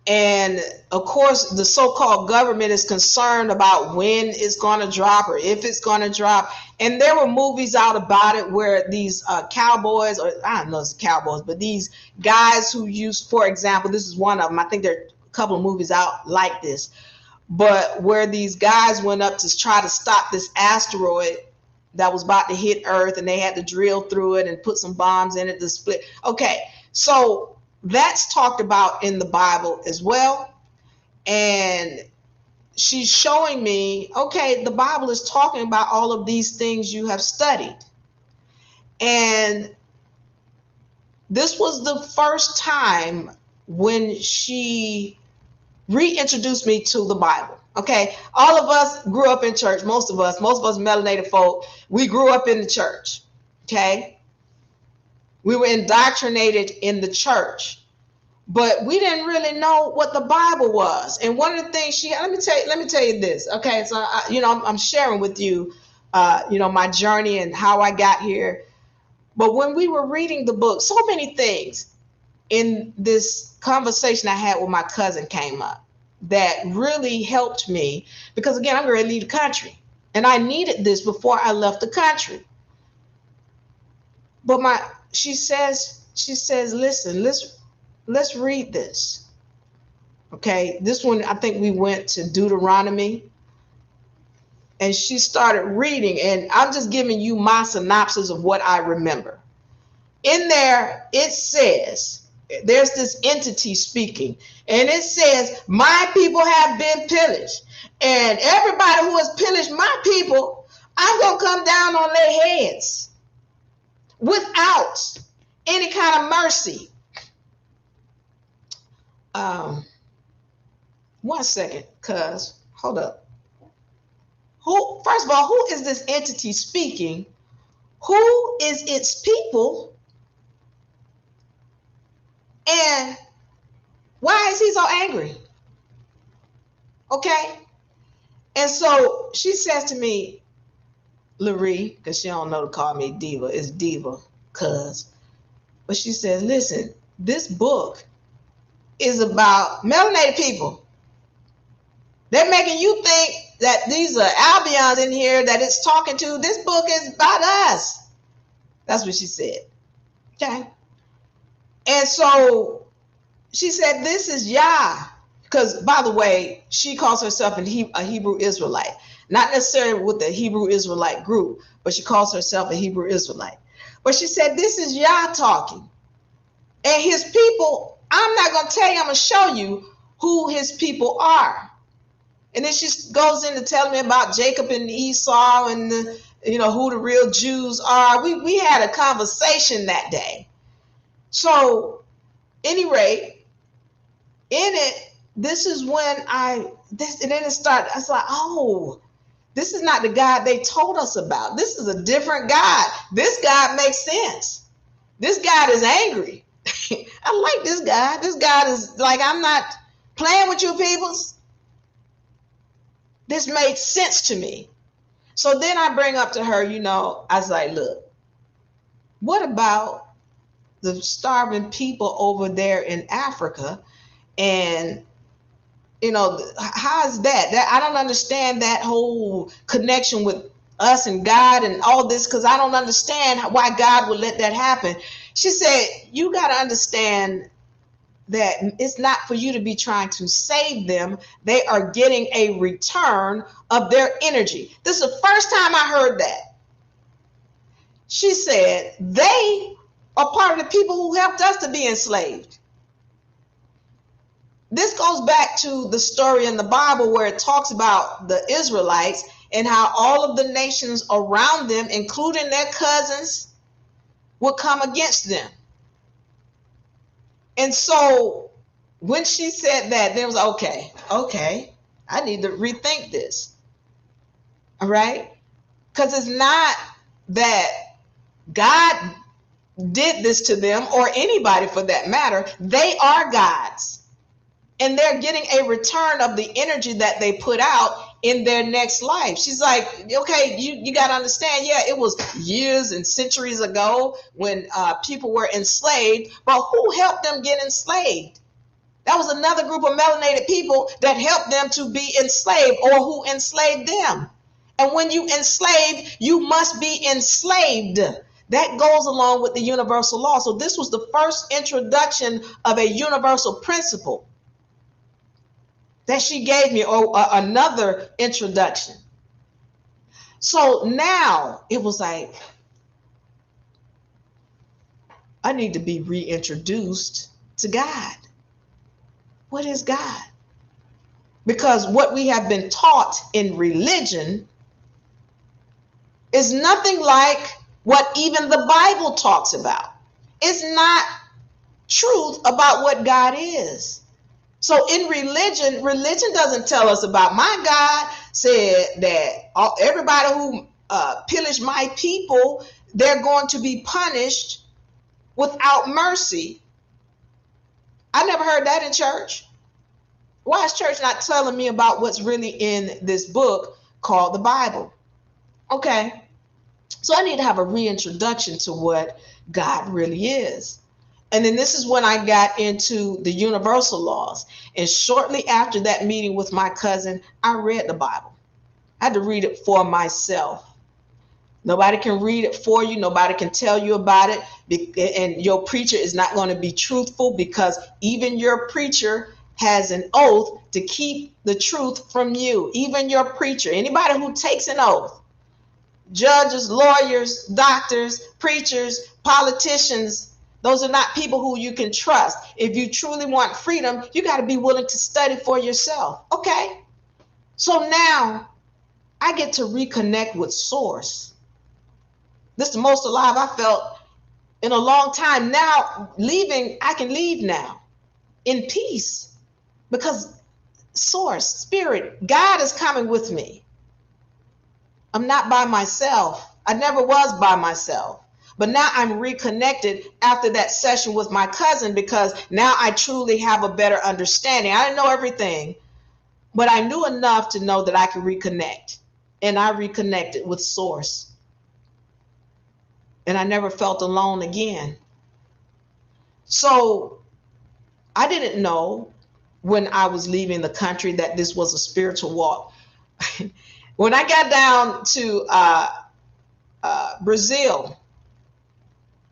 And of course, the so-called government is concerned about when it's going to drop or if it's going to drop. And there were movies out about it where these cowboys, or I don't know if it's cowboys, but these guys who use, for example, this is one of them. I think there are a couple of movies out like this, but where these guys went up to try to stop this asteroid that was about to hit Earth, and they had to drill through it and put some bombs in it to split. Okay, so that's talked about in the Bible as well. And she's showing me, okay, the Bible is talking about all of these things you have studied. And this was the first time when she reintroduced me to the Bible. Okay, all of us grew up in church. Most of us melanated folk, we grew up in the church. Okay, we were indoctrinated in the church, but we didn't really know what the Bible was. And one of the things let me tell you this. Okay, so I'm sharing with you, my journey and how I got here. But when we were reading the book, so many things in this conversation I had with my cousin came up that really helped me, because again, I'm ready to leave the country, and I needed this before I left the country. But she says, listen, let's read this. Okay, this one, I think we went to Deuteronomy, and she started reading, and I'm just giving you my synopsis of what I remember. In there, it says, there's this entity speaking, and it says, my people have been pillaged, and everybody who has pillaged my people, I'm going to come down on their heads without any kind of mercy. Um, 1 second, cuz hold up. Who, first of all, who is this entity speaking? Who is its people? And why is he so angry? Okay. And so she says to me, Lyri, because she don't know to call me Diva, it's Diva, cuz. But she says, listen, this book is about melanated people. They're making you think that these are Albions in here that it's talking to. This book is about us. That's what she said. Okay. And so she said, this is Yah. Because, by the way, she calls herself a Hebrew Israelite. Not necessarily with the Hebrew Israelite group, but she calls herself a Hebrew Israelite. But she said, this is Yah talking. And his people, I'm not going to tell you, I'm going to show you who his people are. And then she goes in to tell me about Jacob and Esau and who the real Jews are. We had a conversation that day. So, any rate, in it, this is when and then it started. I was like, oh, this is not the God they told us about. This is a different God. This God makes sense. This God is angry. I like this God. This God is like, I'm not playing with you peoples. This made sense to me. So then I bring up to her, I was like, look, what about the starving people over there in Africa? And, how is that? I don't understand that whole connection with us and God and all this, because I don't understand why God would let that happen. She said, you got to understand that it's not for you to be trying to save them. They are getting a return of their energy. This is the first time I heard that. She said, they are part of the people who helped us to be enslaved. This goes back to the story in the Bible where it talks about the Israelites and how all of the nations around them, including their cousins, would come against them. And so when she said that, there was okay, I need to rethink this. All right? Because it's not that God did this to them or anybody for that matter. They are gods. And they're getting a return of the energy that they put out in their next life. She's like, okay, you got to understand, yeah, it was years and centuries ago when people were enslaved, but who helped them get enslaved? That was another group of melanated people that helped them to be enslaved, or who enslaved them. And when you enslave, you must be enslaved. That goes along with the universal law. So this was the first introduction of a universal principle that she gave me, or another introduction. So now it was like, I need to be reintroduced to God. What is God? Because what we have been taught in religion is nothing like what even the Bible talks about. It's not truth about what God is. So in religion doesn't tell us about, my God said that everybody who pillaged my people, they're going to be punished without mercy. I never heard that in church. Why is church not telling me about what's really in this book called the Bible? Okay, so I need to have a reintroduction to what God really is. And then this is when I got into the universal laws. And shortly after that meeting with my cousin, I read the Bible. I had to read it for myself. Nobody can read it for you. Nobody can tell you about it. And your preacher is not going to be truthful, because even your preacher has an oath to keep the truth from you. Even your preacher, anybody who takes an oath, judges, lawyers, doctors, preachers, politicians, those are not people who you can trust. If you truly want freedom, you got to be willing to study for yourself. Okay. So now I get to reconnect with source. This is the most alive I felt in a long time. Now leaving, I can leave now. in peace because source, spirit, God is coming with me. I'm not by myself. I never was by myself. But now I'm reconnected after that session with my cousin because now I truly have a better understanding. I didn't know everything, but I knew enough to know that I could reconnect. And I reconnected with source. And I never felt alone again. So I didn't know when I was leaving the country that this was a spiritual walk. When I got down to Brazil,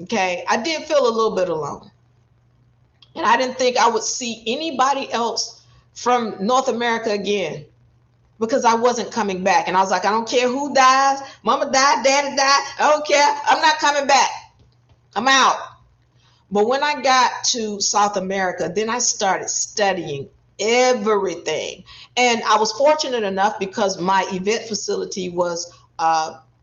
okay, I did feel a little bit alone. And I didn't think I would see anybody else from North America again because I wasn't coming back. And I was like, I don't care who dies. Mama died, daddy died. I don't care. I'm not coming back. I'm out. But when I got to South America, then I started studying everything. And I was fortunate enough because my event facility was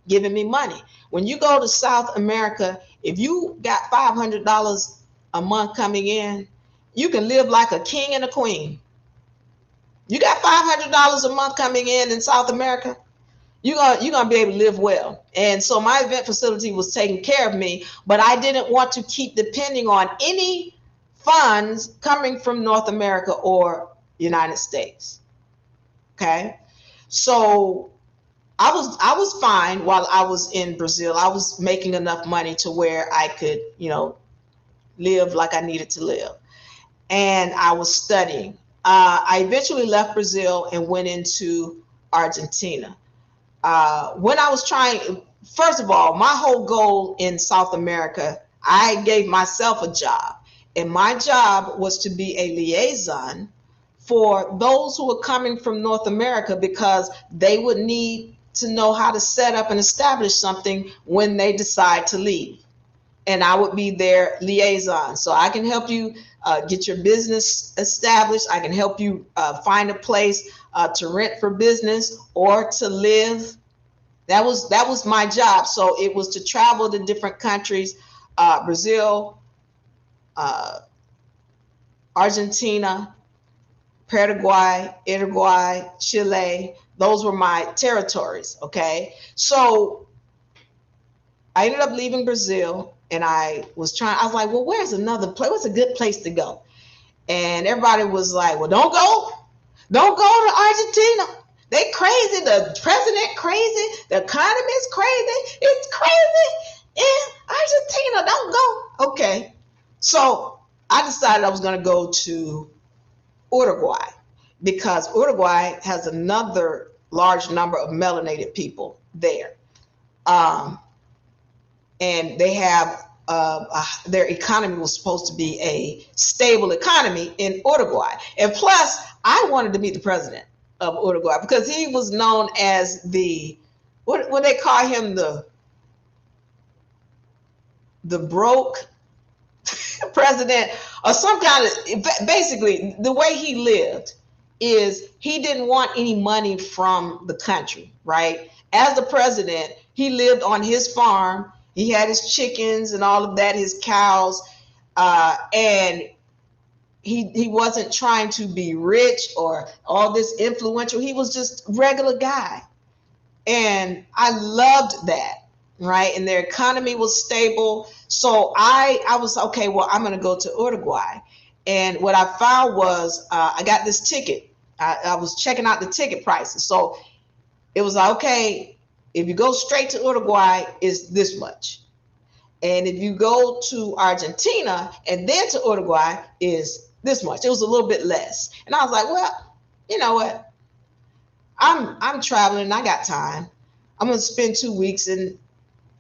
giving me money. When you go to South America, if you got $500 a month coming in, you can live like a king and a queen. You got $500 a month coming in South America, you're gonna be able to live well. And so my event facility was taking care of me, but I didn't want to keep depending on any funds coming from North America or United States. Okay, so I was fine while I was in Brazil. I was making enough money to where I could, live like I needed to live. And I was studying. I eventually left Brazil and went into Argentina. When I was trying, first of all, my whole goal in South America, I gave myself a job. And my job was to be a liaison for those who are coming from North America because they would need to know how to set up and establish something when they decide to leave. And I would be their liaison. So I can help you get your business established. I can help you find a place to rent for business or to live. That was my job. So it was to travel to different countries, Brazil, Argentina, Paraguay, Uruguay, Chile. Those were my territories. Okay. So I ended up leaving Brazil. And I was like, well, where's another place? What's a good place to go? And everybody was like, well, don't go to Argentina. They crazy. The president crazy. The economy is crazy. It's crazy in Argentina. Don't go. Okay. So I decided I was going to go to Uruguay because Uruguay has another large number of melanated people there. And they have their economy was supposed to be a stable economy in Uruguay. And plus, I wanted to meet the president of Uruguay because he was known as the, what they call him, the broke president or some kind of, basically the way he lived is he didn't want any money from the country, right? As the president, he lived on his farm. He had his chickens and all of that, his cows, and he wasn't trying to be rich or all this influential. He was just a regular guy. And I loved that, right? And their economy was stable. So I was, okay, well, I'm going to go to Uruguay. And what I found was I got this ticket. I was checking out the ticket prices. So it was like, okay, if you go straight to Uruguay, it's this much. And if you go to Argentina and then to Uruguay, is this much. It was a little bit less. And I was like, well, you know what? I'm traveling. I got time. I'm going to spend 2 weeks in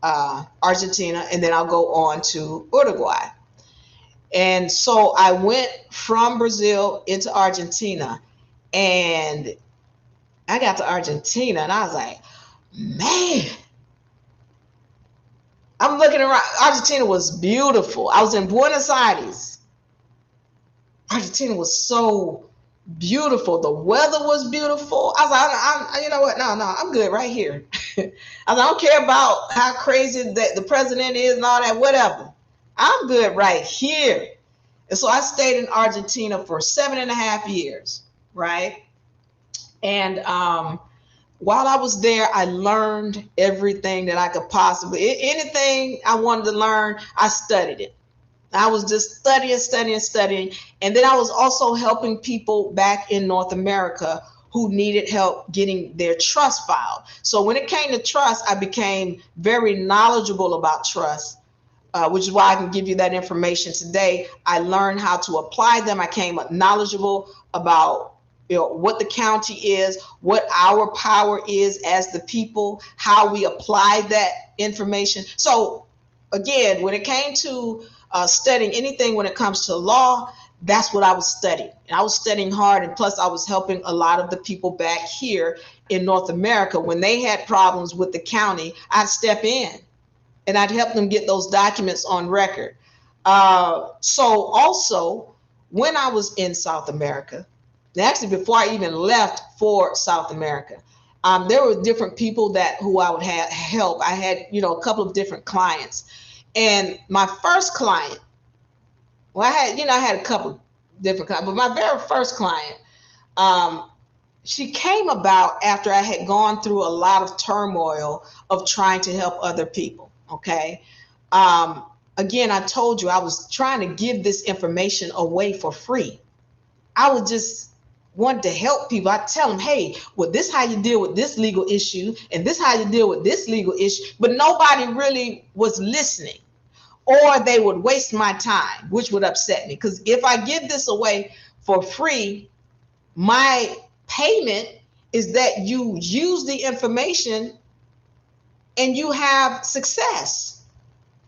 Argentina, and then I'll go on to Uruguay. And so I went from Brazil into Argentina, and I got to Argentina, and I was like, man, I'm looking around. Argentina was beautiful. I was in Buenos Aires. Argentina was so beautiful. The weather was beautiful. I was like, I'm you know what? No, I'm good right here. I don't care about how crazy that the president is and all that, whatever. I'm good right here. And so I stayed in Argentina for 7.5 years, right? And while I was there, I learned everything that I could possibly, anything I wanted to learn, I studied it. I was just studying. And then I was also helping people back in North America who needed help getting their trust filed. So when it came to trust, I became very knowledgeable about trust, which is why I can give you that information today. I learned how to apply them. I came knowledgeable about what the county is, what our power is as the people, how we apply that information. So again, when it came to studying anything when it comes to law, that's what I was studying. And I was studying hard, and plus I was helping a lot of the people back here in North America. When they had problems with the county, I'd step in and I'd help them get those documents on record. So also, when I was in South America, actually before I even left for South America, there were different people who I would have help. I had, a couple of different clients. And my first client, well, I had a couple different clients, but my very first client, she came about after I had gone through a lot of turmoil of trying to help other people. Okay. Again, I told you I was trying to give this information away for free. I would just want to help people. I tell them, hey, well, this is how you deal with this legal issue, and this is how you deal with this legal issue. But nobody really was listening, or they would waste my time, which would upset me. Because if I give this away for free, my payment is that you use the information and you have success.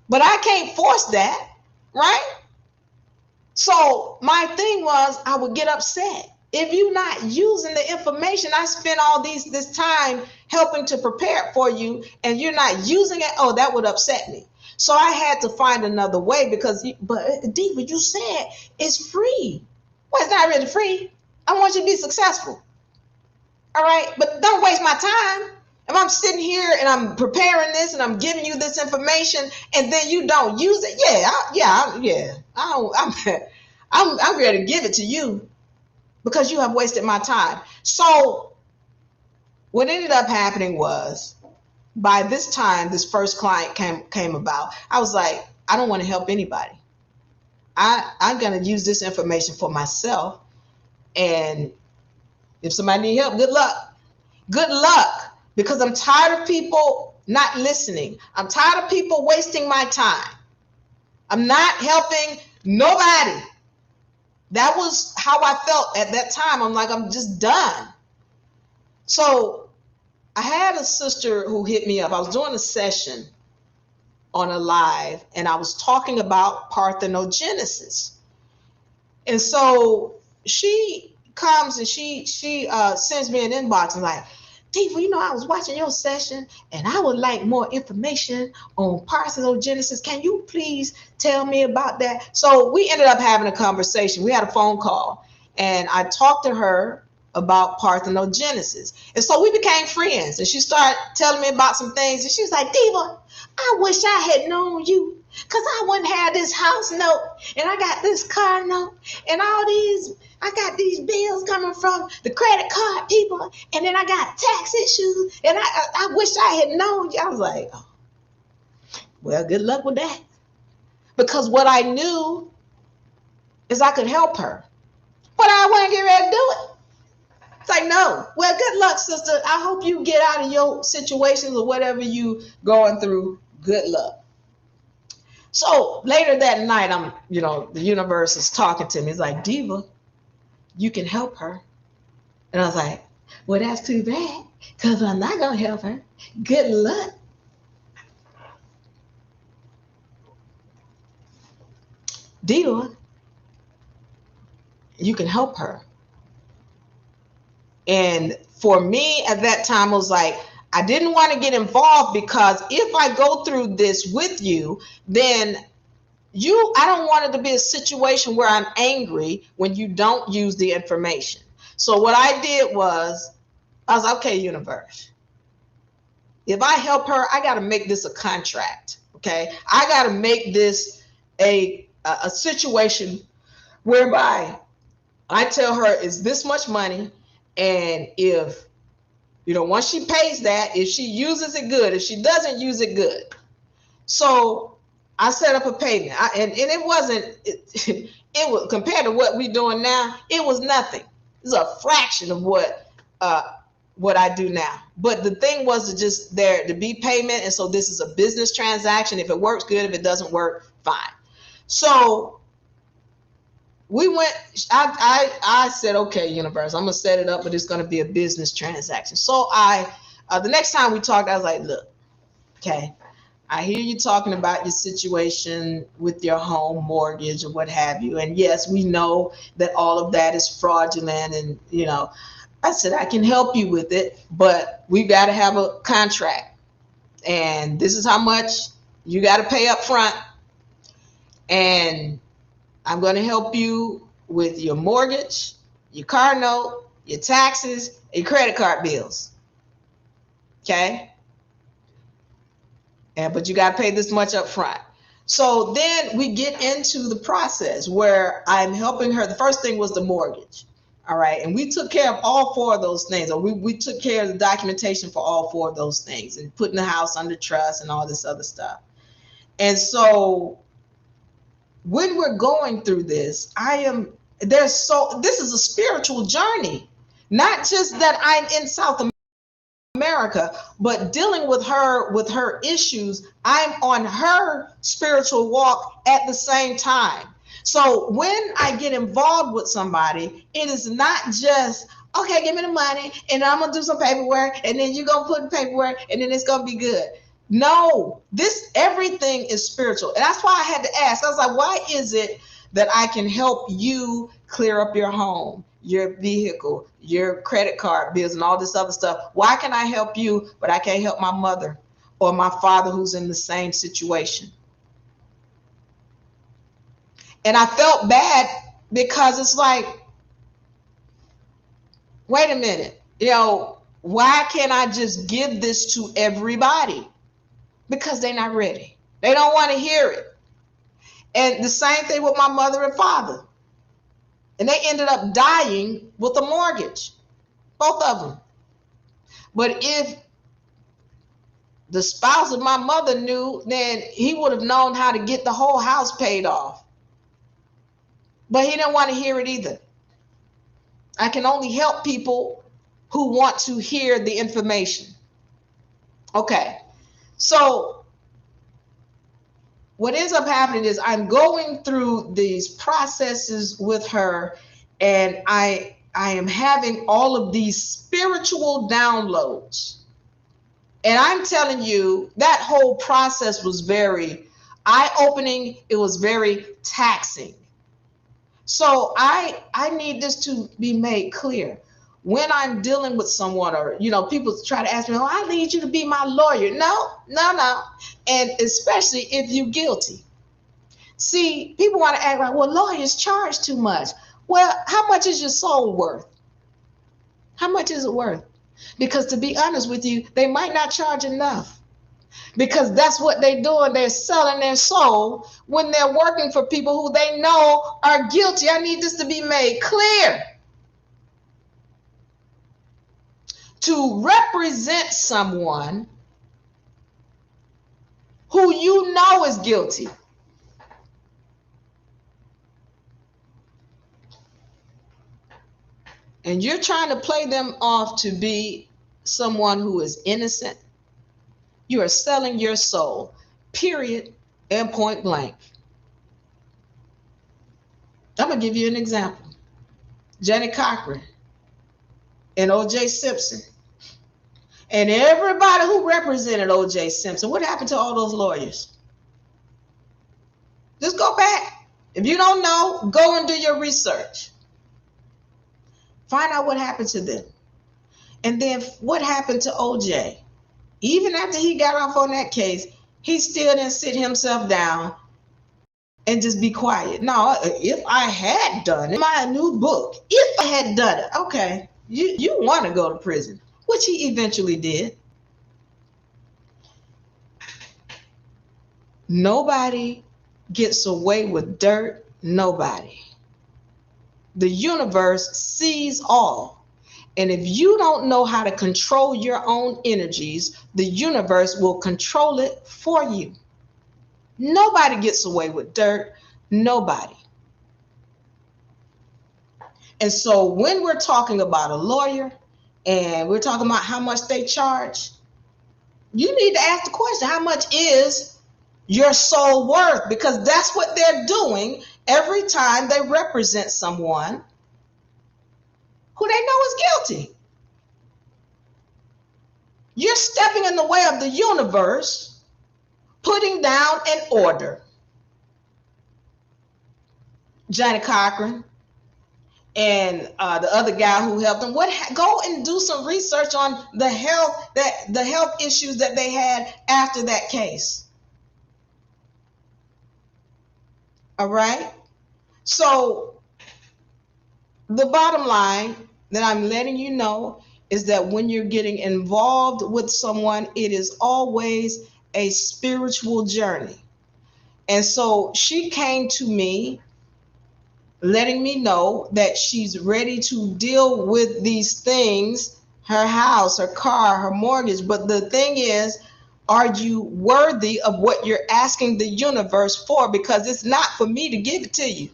But I can't force that, right? So my thing was, I would get upset. If you're not using the information, I spent all this time helping to prepare it for you, and you're not using it, oh, that would upset me. So I had to find another way but Diva, you said it's free. Well, it's not really free. I want you to be successful. All right, but don't waste my time. If I'm sitting here and I'm preparing this and I'm giving you this information and then you don't use it, I'm ready to give it to you because you have wasted my time. So what ended up happening was, by this time, this first client came about. I was like, I don't want to help anybody. I'm going to use this information for myself. And if somebody needs help, good luck. Good luck. Because I'm tired of people not listening. I'm tired of people wasting my time. I'm not helping nobody. That was how I felt at that time. I'm like, I'm just done. So I had a sister who hit me up. I was doing a session on a live, and I was talking about parthenogenesis. And so she comes and she sends me an inbox and like, Diva, I was watching your session and I would like more information on parthenogenesis. Can you please tell me about that? So we ended up having a conversation. We had a phone call and I talked to her about parthenogenesis. And so we became friends, and she started telling me about some things. And she was like, Diva, I wish I had known you, because I wouldn't have this house note, and I got this car note, and I got these bills coming from the credit card people, and then I got tax issues, and I wish I had known you. I was like, oh, well, good luck with that. Because what I knew is I could help her, but I wasn't getting ready to do it. It's like, no. Well, good luck, sister. I hope you get out of your situations or whatever you going through. Good luck. So later that night, the universe is talking to me. It's like, Diva, you can help her. And I was like, well, that's too bad, because I'm not going to help her. Good luck. Diva, you can help her. And for me at that time, I was like, I didn't want to get involved, because if I go through this with you, then I don't want it to be a situation where I'm angry when you don't use the information. So what I did was, I was like, okay, universe, if I help her, I got to make this a contract. Okay. I got to make this a situation whereby I tell her it's this much money, and if once she pays that, if she uses it, good. If she doesn't use it, good. So I set up a payment, and it wasn't it was, compared to what we're doing now, it was nothing. It's a fraction of what I do now. But the thing was to just there to be payment, and so this is a business transaction. If it works, good. If it doesn't work, fine. So we went. I said, okay, universe, I'm gonna set it up, but it's gonna be a business transaction. So the next time we talked, I was like, look, okay, I hear you talking about your situation with your home mortgage or what have you. And yes, we know that all of that is fraudulent. And, I said, I can help you with it, but we've got to have a contract. And this is how much you got to pay up front. And I'm going to help you with your mortgage, your car note, your taxes, and your credit card bills. Okay? But you got to pay this much up front. So then we get into the process where I'm helping her. The first thing was the mortgage. All right. And we took care of all four of those things. Or we took care of the documentation for all four of those things and putting the house under trust and all this other stuff. And so when we're going through this, this is a spiritual journey, not just that I'm in South America, but dealing with her issues. I'm on her spiritual walk at the same time. So when I get involved with somebody, it is not just, okay, give me the money and I'm gonna do some paperwork and then you're gonna put in paperwork and then it's gonna be good. No, everything is spiritual. And that's why I had to ask. I was like, why is it that I can help you clear up your home, your vehicle, your credit card bills, and all this other stuff? Why can I help you, but I can't help my mother or my father who's in the same situation? And I felt bad because it's like, wait a minute, why can't I just give this to everybody? Because they're not ready. They don't want to hear it. And the same thing with my mother and father. And they ended up dying with a mortgage, both of them. But if the spouse of my mother knew, then he would have known how to get the whole house paid off. But he didn't want to hear it either. I can only help people who want to hear the information. Okay, so what ends up happening is I'm going through these processes with her, and I am having all of these spiritual downloads. And I'm telling you, that whole process was very eye-opening. It was very taxing. So I need this to be made clear. When I'm dealing with someone, or people try to ask me, oh, I need you to be my lawyer. No. And especially if you're guilty. See, people want to act like, well, lawyers charge too much. Well, how much is your soul worth? How much is it worth? Because to be honest with you, they might not charge enough. Because that's what they're doing. They're selling their soul when they're working for people who they know are guilty. I need this to be made clear. To represent someone who you know is guilty. And you're trying to play them off to be someone who is innocent. You are selling your soul, period, and point blank. I'm going to give you an example. Janet Cochran and O.J. Simpson. And everybody who represented O.J. Simpson, what happened to all those lawyers? Just go back. If you don't know, go and do your research. Find out what happened to them. And then what happened to O.J.? Even after he got off on that case, he still didn't sit himself down and just be quiet. No, if I had done it, my new book, if I had done it, okay, you want to go to prison, which he eventually did. Nobody gets away with dirt. Nobody. the universe sees all. And if you don't know how to control your own energies, the universe will control it for you. Nobody gets away with dirt. Nobody. And so when we're talking about a lawyer and we're talking about how much they charge, you need to ask the question, how much is your soul worth? Because that's what they're doing every time they represent someone who they know is guilty. You're stepping in the way of the universe, putting down an order. Johnny Cochran and the other guy who helped him, go and do some research on the health issues that they had after that case. All right. So the bottom line that I'm letting you know is that when you're getting involved with someone, it is always a spiritual journey. And so she came to me letting me know that she's ready to deal with these things, her house, her car, her mortgage. But the thing is, are you worthy of what you're asking the universe for? Because it's not for me to give it to you.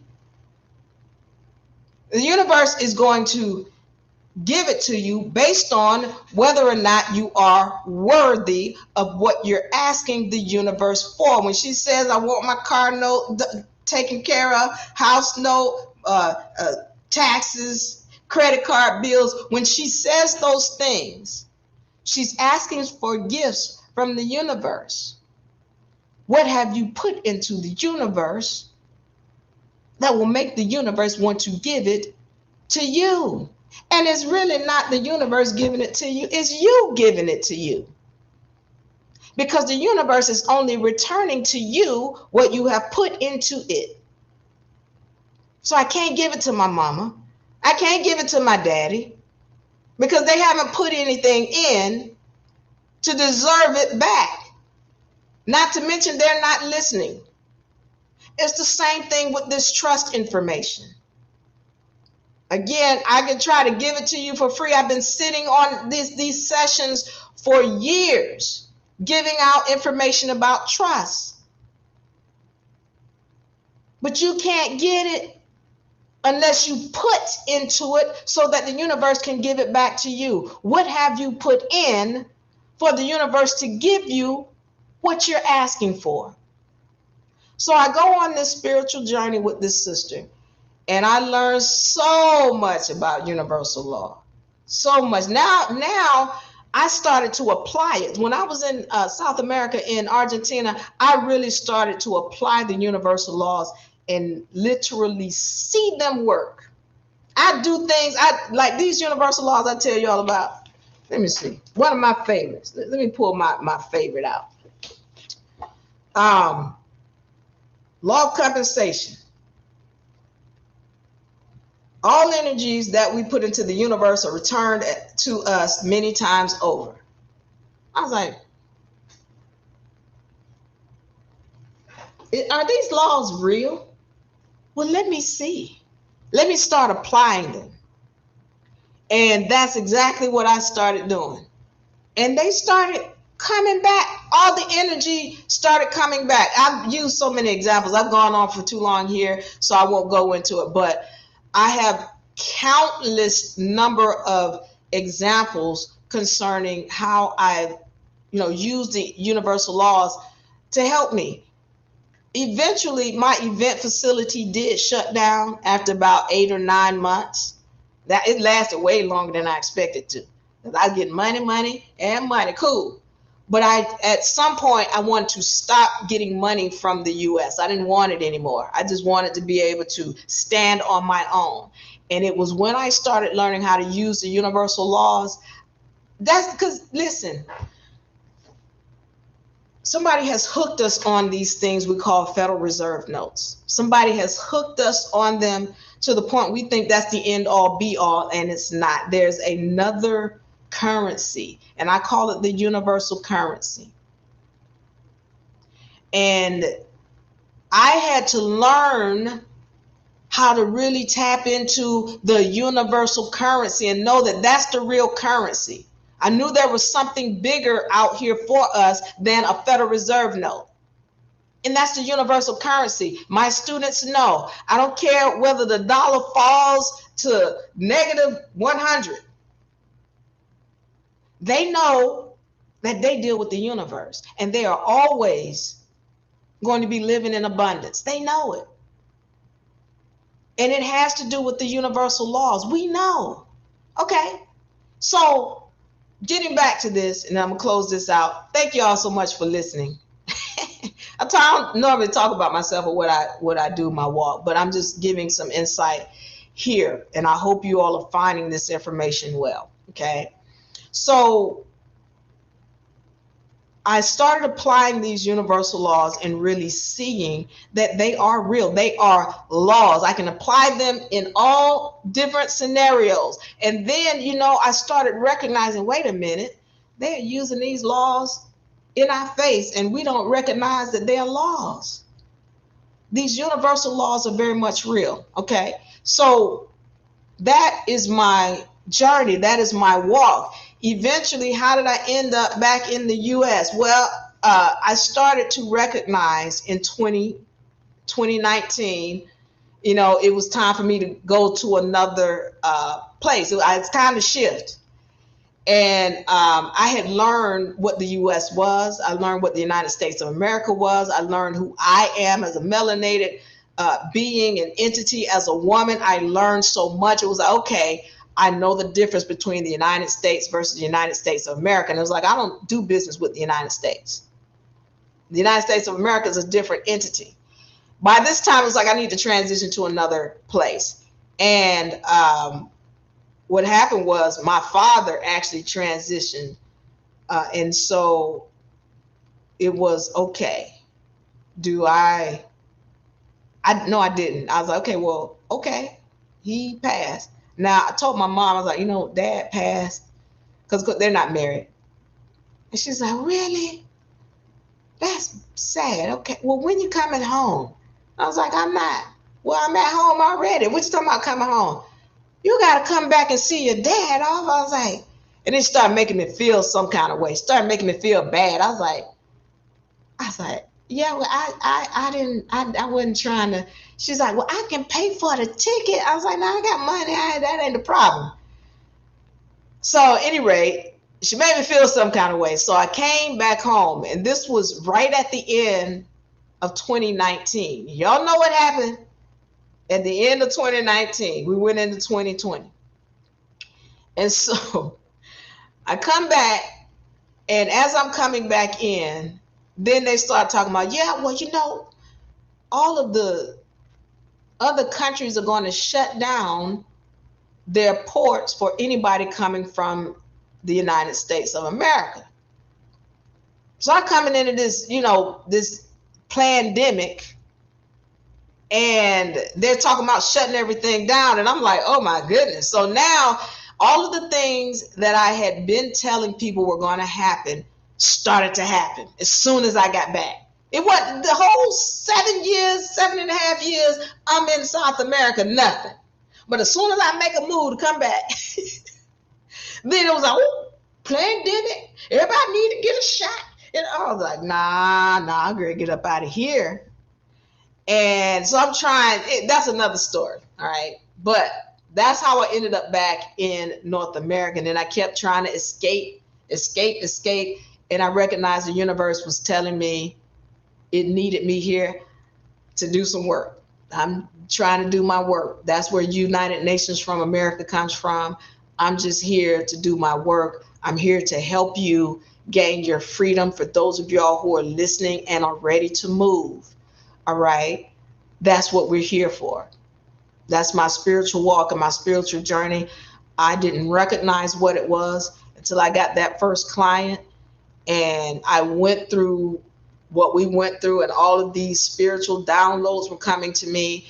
The universe is going to give it to you based on whether or not you are worthy of what you're asking the universe for. When she says, I want my car note taken care of, house note, taxes, credit card bills, when she says those things, she's asking for gifts from the universe. What have you put into the universe that will make the universe want to give it to you? And it's really not the universe giving it to you, it's you giving it to you. Because the universe is only returning to you what you have put into it. So I can't give it to my mama. I can't give it to my daddy because they haven't put anything in to deserve it back. Not to mention they're not listening. It's the same thing with this trust information. Again, I can try to give it to you for free. I've been sitting on these sessions for years, giving out information about trust. But you can't get it unless you put into it so that the universe can give it back to you. What have you put in for the universe to give you what you're asking for? So I go on this spiritual journey with this sister, and I learned so much about universal law. So much. Now I started to apply it. When I was in South America, in Argentina, I really started to apply the universal laws and literally see them work. I do things, like these universal laws I tell you all about. Let me see. One of my favorites. Let me pull my favorite out. Law of compensation. All energies that we put into the universe are returned to us many times over. I was like, are these laws real? Well, let me see. Let me start applying them. And that's exactly what I started doing. And they started coming back. All the energy started coming back. I've used so many examples. I've gone on for too long here, so I won't go into it. But I have countless number of examples concerning how I've used the universal laws to help me. Eventually, my event facility did shut down after about 8 or 9 months. That it lasted way longer than I expected to. I was getting money, cool. But at some point, I wanted to stop getting money from the U.S. I didn't want it anymore. I just wanted to be able to stand on my own. And it was when I started learning how to use the universal laws. That's because, listen, somebody has hooked us on these things we call Federal Reserve notes. Somebody has hooked us on them to the point we think that's the end all be all, and it's not. There's another currency, and I call it the universal currency. And I had to learn how to really tap into the universal currency and know that that's the real currency. I knew there was something bigger out here for us than a Federal Reserve note. And that's the universal currency. My students know. I don't care whether the dollar falls to negative 100. They know that they deal with the universe, and they are always going to be living in abundance. They know it. And it has to do with the universal laws. We know. Okay. So getting back to this, and I'm going to close this out. Thank you all so much for listening. I don't normally talk about myself or what I do my walk, but I'm just giving some insight here. And I hope you all are finding this information well. Okay. So I started applying these universal laws and really seeing that they are real. They are laws. I can apply them in all different scenarios. And then, I started recognizing, wait a minute, they're using these laws in our face, and we don't recognize that they are laws. These universal laws are very much real. Okay. So that is my journey. That is my walk. Eventually, how did I end up back in the U.S.? Well, I started to recognize in 2019, it was time for me to go to another place. It's time to shift. And I had learned what the U.S. was. I learned what the United States of America was. I learned who I am as a melanated being, an entity, as a woman. I learned so much. It was like, okay, I know the difference between the United States versus the United States of America. And it was like, I don't do business with the United States. The United States of America is a different entity. By this time, it was like, I need to transition to another place. And what happened was my father actually transitioned. And so it was, okay, no, I didn't. I was like, okay, well, okay, he passed. Now, I told my mom, I was like, Dad passed, because they're not married. And she's like, really? That's sad. Okay, well, when you coming home? I was like, I'm not. Well, I'm at home already. What you talking about coming home? You got to come back and see your dad off. I was like, and it started making me feel some kind of way. Started making me feel bad. I was like, yeah, well, I wasn't trying to. She's like, well, I can pay for the ticket. I was like, no, I got money. That ain't the problem. So at any rate, she made me feel some kind of way. So I came back home, and this was right at the end of 2019. Y'all know what happened at the end of 2019. We went into 2020. And so I come back, and as I'm coming back in, then they start talking about, yeah, well, all of the other countries are going to shut down their ports for anybody coming from the United States of America. So I'm coming into this, this pandemic, and they're talking about shutting everything down. And I'm like, oh my goodness. So now all of the things that I had been telling people were going to happen started to happen as soon as I got back. It wasn't the whole 7.5 years I'm in South America, nothing. But as soon as I make a move to come back, then it was like, oh, pandemic, everybody need to get a shot. And I was like, nah, I'm going to get up out of here. And so I'm trying, that's another story, all right? But that's how I ended up back in North America. And then I kept trying to escape. And I recognized the universe was telling me it needed me here to do some work. I'm trying to do my work. That's where United Nations from America comes from. I'm just here to do my work. I'm here to help you gain your freedom. For those of y'all who are listening and are ready to move, all right? That's what we're here for. That's my spiritual walk and my spiritual journey. I didn't recognize what it was until I got that first client, and I went through what we went through, and all of these spiritual downloads were coming to me.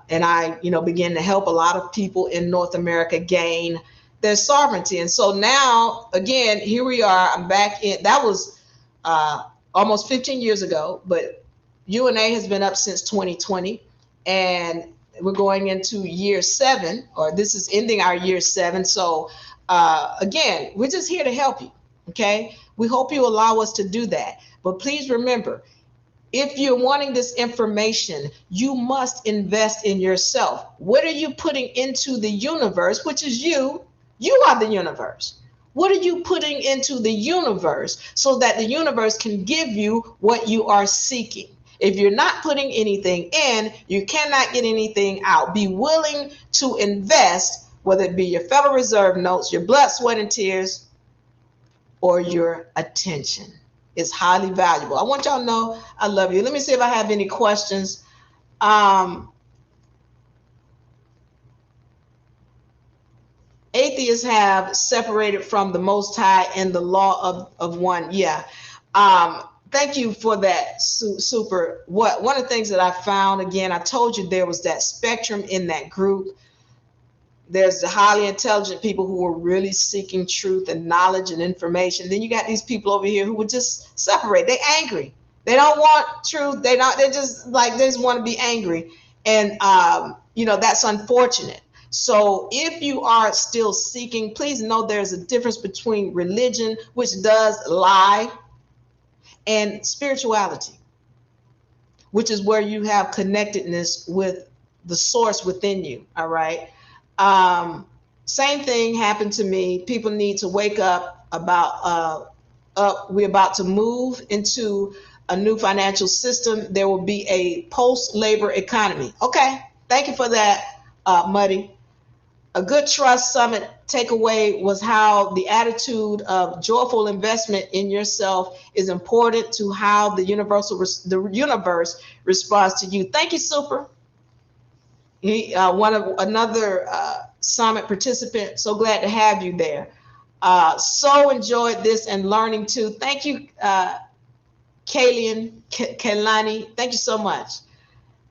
And I, began to help a lot of people in North America gain their sovereignty. And so now, again, here we are. I'm back in. That was almost 15 years ago, but UNA has been up since 2020. And we're going into year 7, or this is ending our year 7. So again, we're just here to help you. Okay, we hope you allow us to do that. But please remember, if you're wanting this information, you must invest in yourself. What are you putting into the universe, which is you? You are the universe. What are you putting into the universe so that the universe can give you what you are seeking? If you're not putting anything in, you cannot get anything out. Be willing to invest, whether it be your Federal Reserve notes, your blood, sweat, and tears, or your attention. Is highly valuable. I want y'all to know I love you. Let me see if I have any questions. Atheists have separated from the Most High and the law of one. Yeah. Thank you for that, Super. One of the things that I found, again, I told you there was that spectrum in that group. There's the highly intelligent people who are really seeking truth and knowledge and information. Then you got these people over here who would just separate. They're angry. They don't want truth. They're just like, they just want to be angry. And, that's unfortunate. So if you are still seeking, please know there's a difference between religion, which does lie, and spirituality, which is where you have connectedness with the source within you. All right. Same thing happened to me. People need to wake up we're about to move into a new financial system. There will be a post-labor economy. Okay. Thank you for that, Muddy. A good trust summit takeaway was how the attitude of joyful investment in yourself is important to how the universe responds to you. Thank you, Super. Another summit participant. So glad to have you there. So enjoyed this and learning too. Thank you, Kaylani. Thank you so much.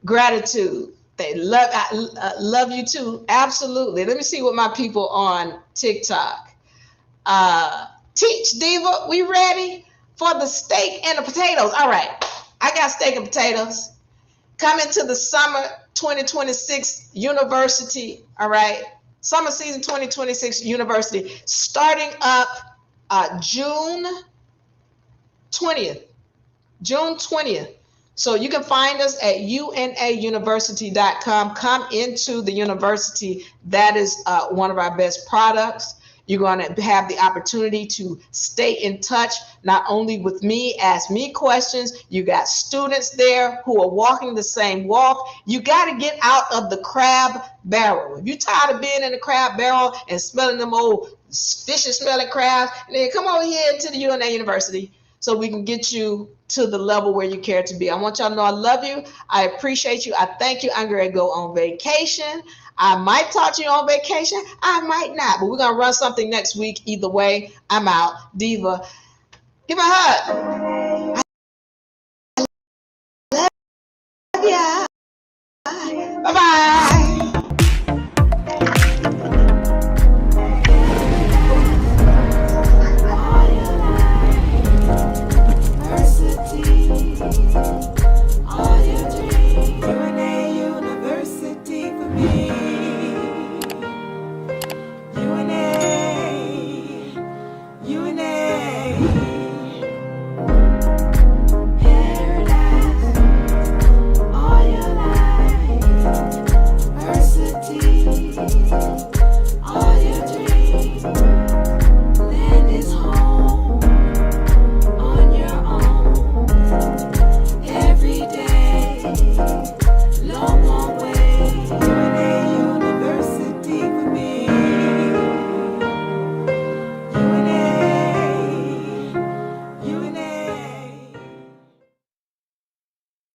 Gratitude. I love you too. Absolutely. Let me see what my people on TikTok. Teach Diva, we ready for the steak and the potatoes? All right, I got steak and potatoes. Coming to the summer 2026 university. All right, summer season 2026 university starting up June 20th. June 20th. So you can find us at unauniversity.com. Come into the university. That is one of our best products. You're going to have the opportunity to stay in touch, not only with me, ask me questions. You got students there who are walking the same walk. You got to get out of the crab barrel. If you're tired of being in the crab barrel and smelling them old fishy smelling crabs, then come over here to the UNA University, so we can get you to the level where you care to be. I want y'all to know I love you. I appreciate you. I thank you. I'm going to go on vacation. I might talk to you on vacation. I might not. But we're going to run something next week. Either way, I'm out. Diva, give me a hug. I love ya. Bye-bye.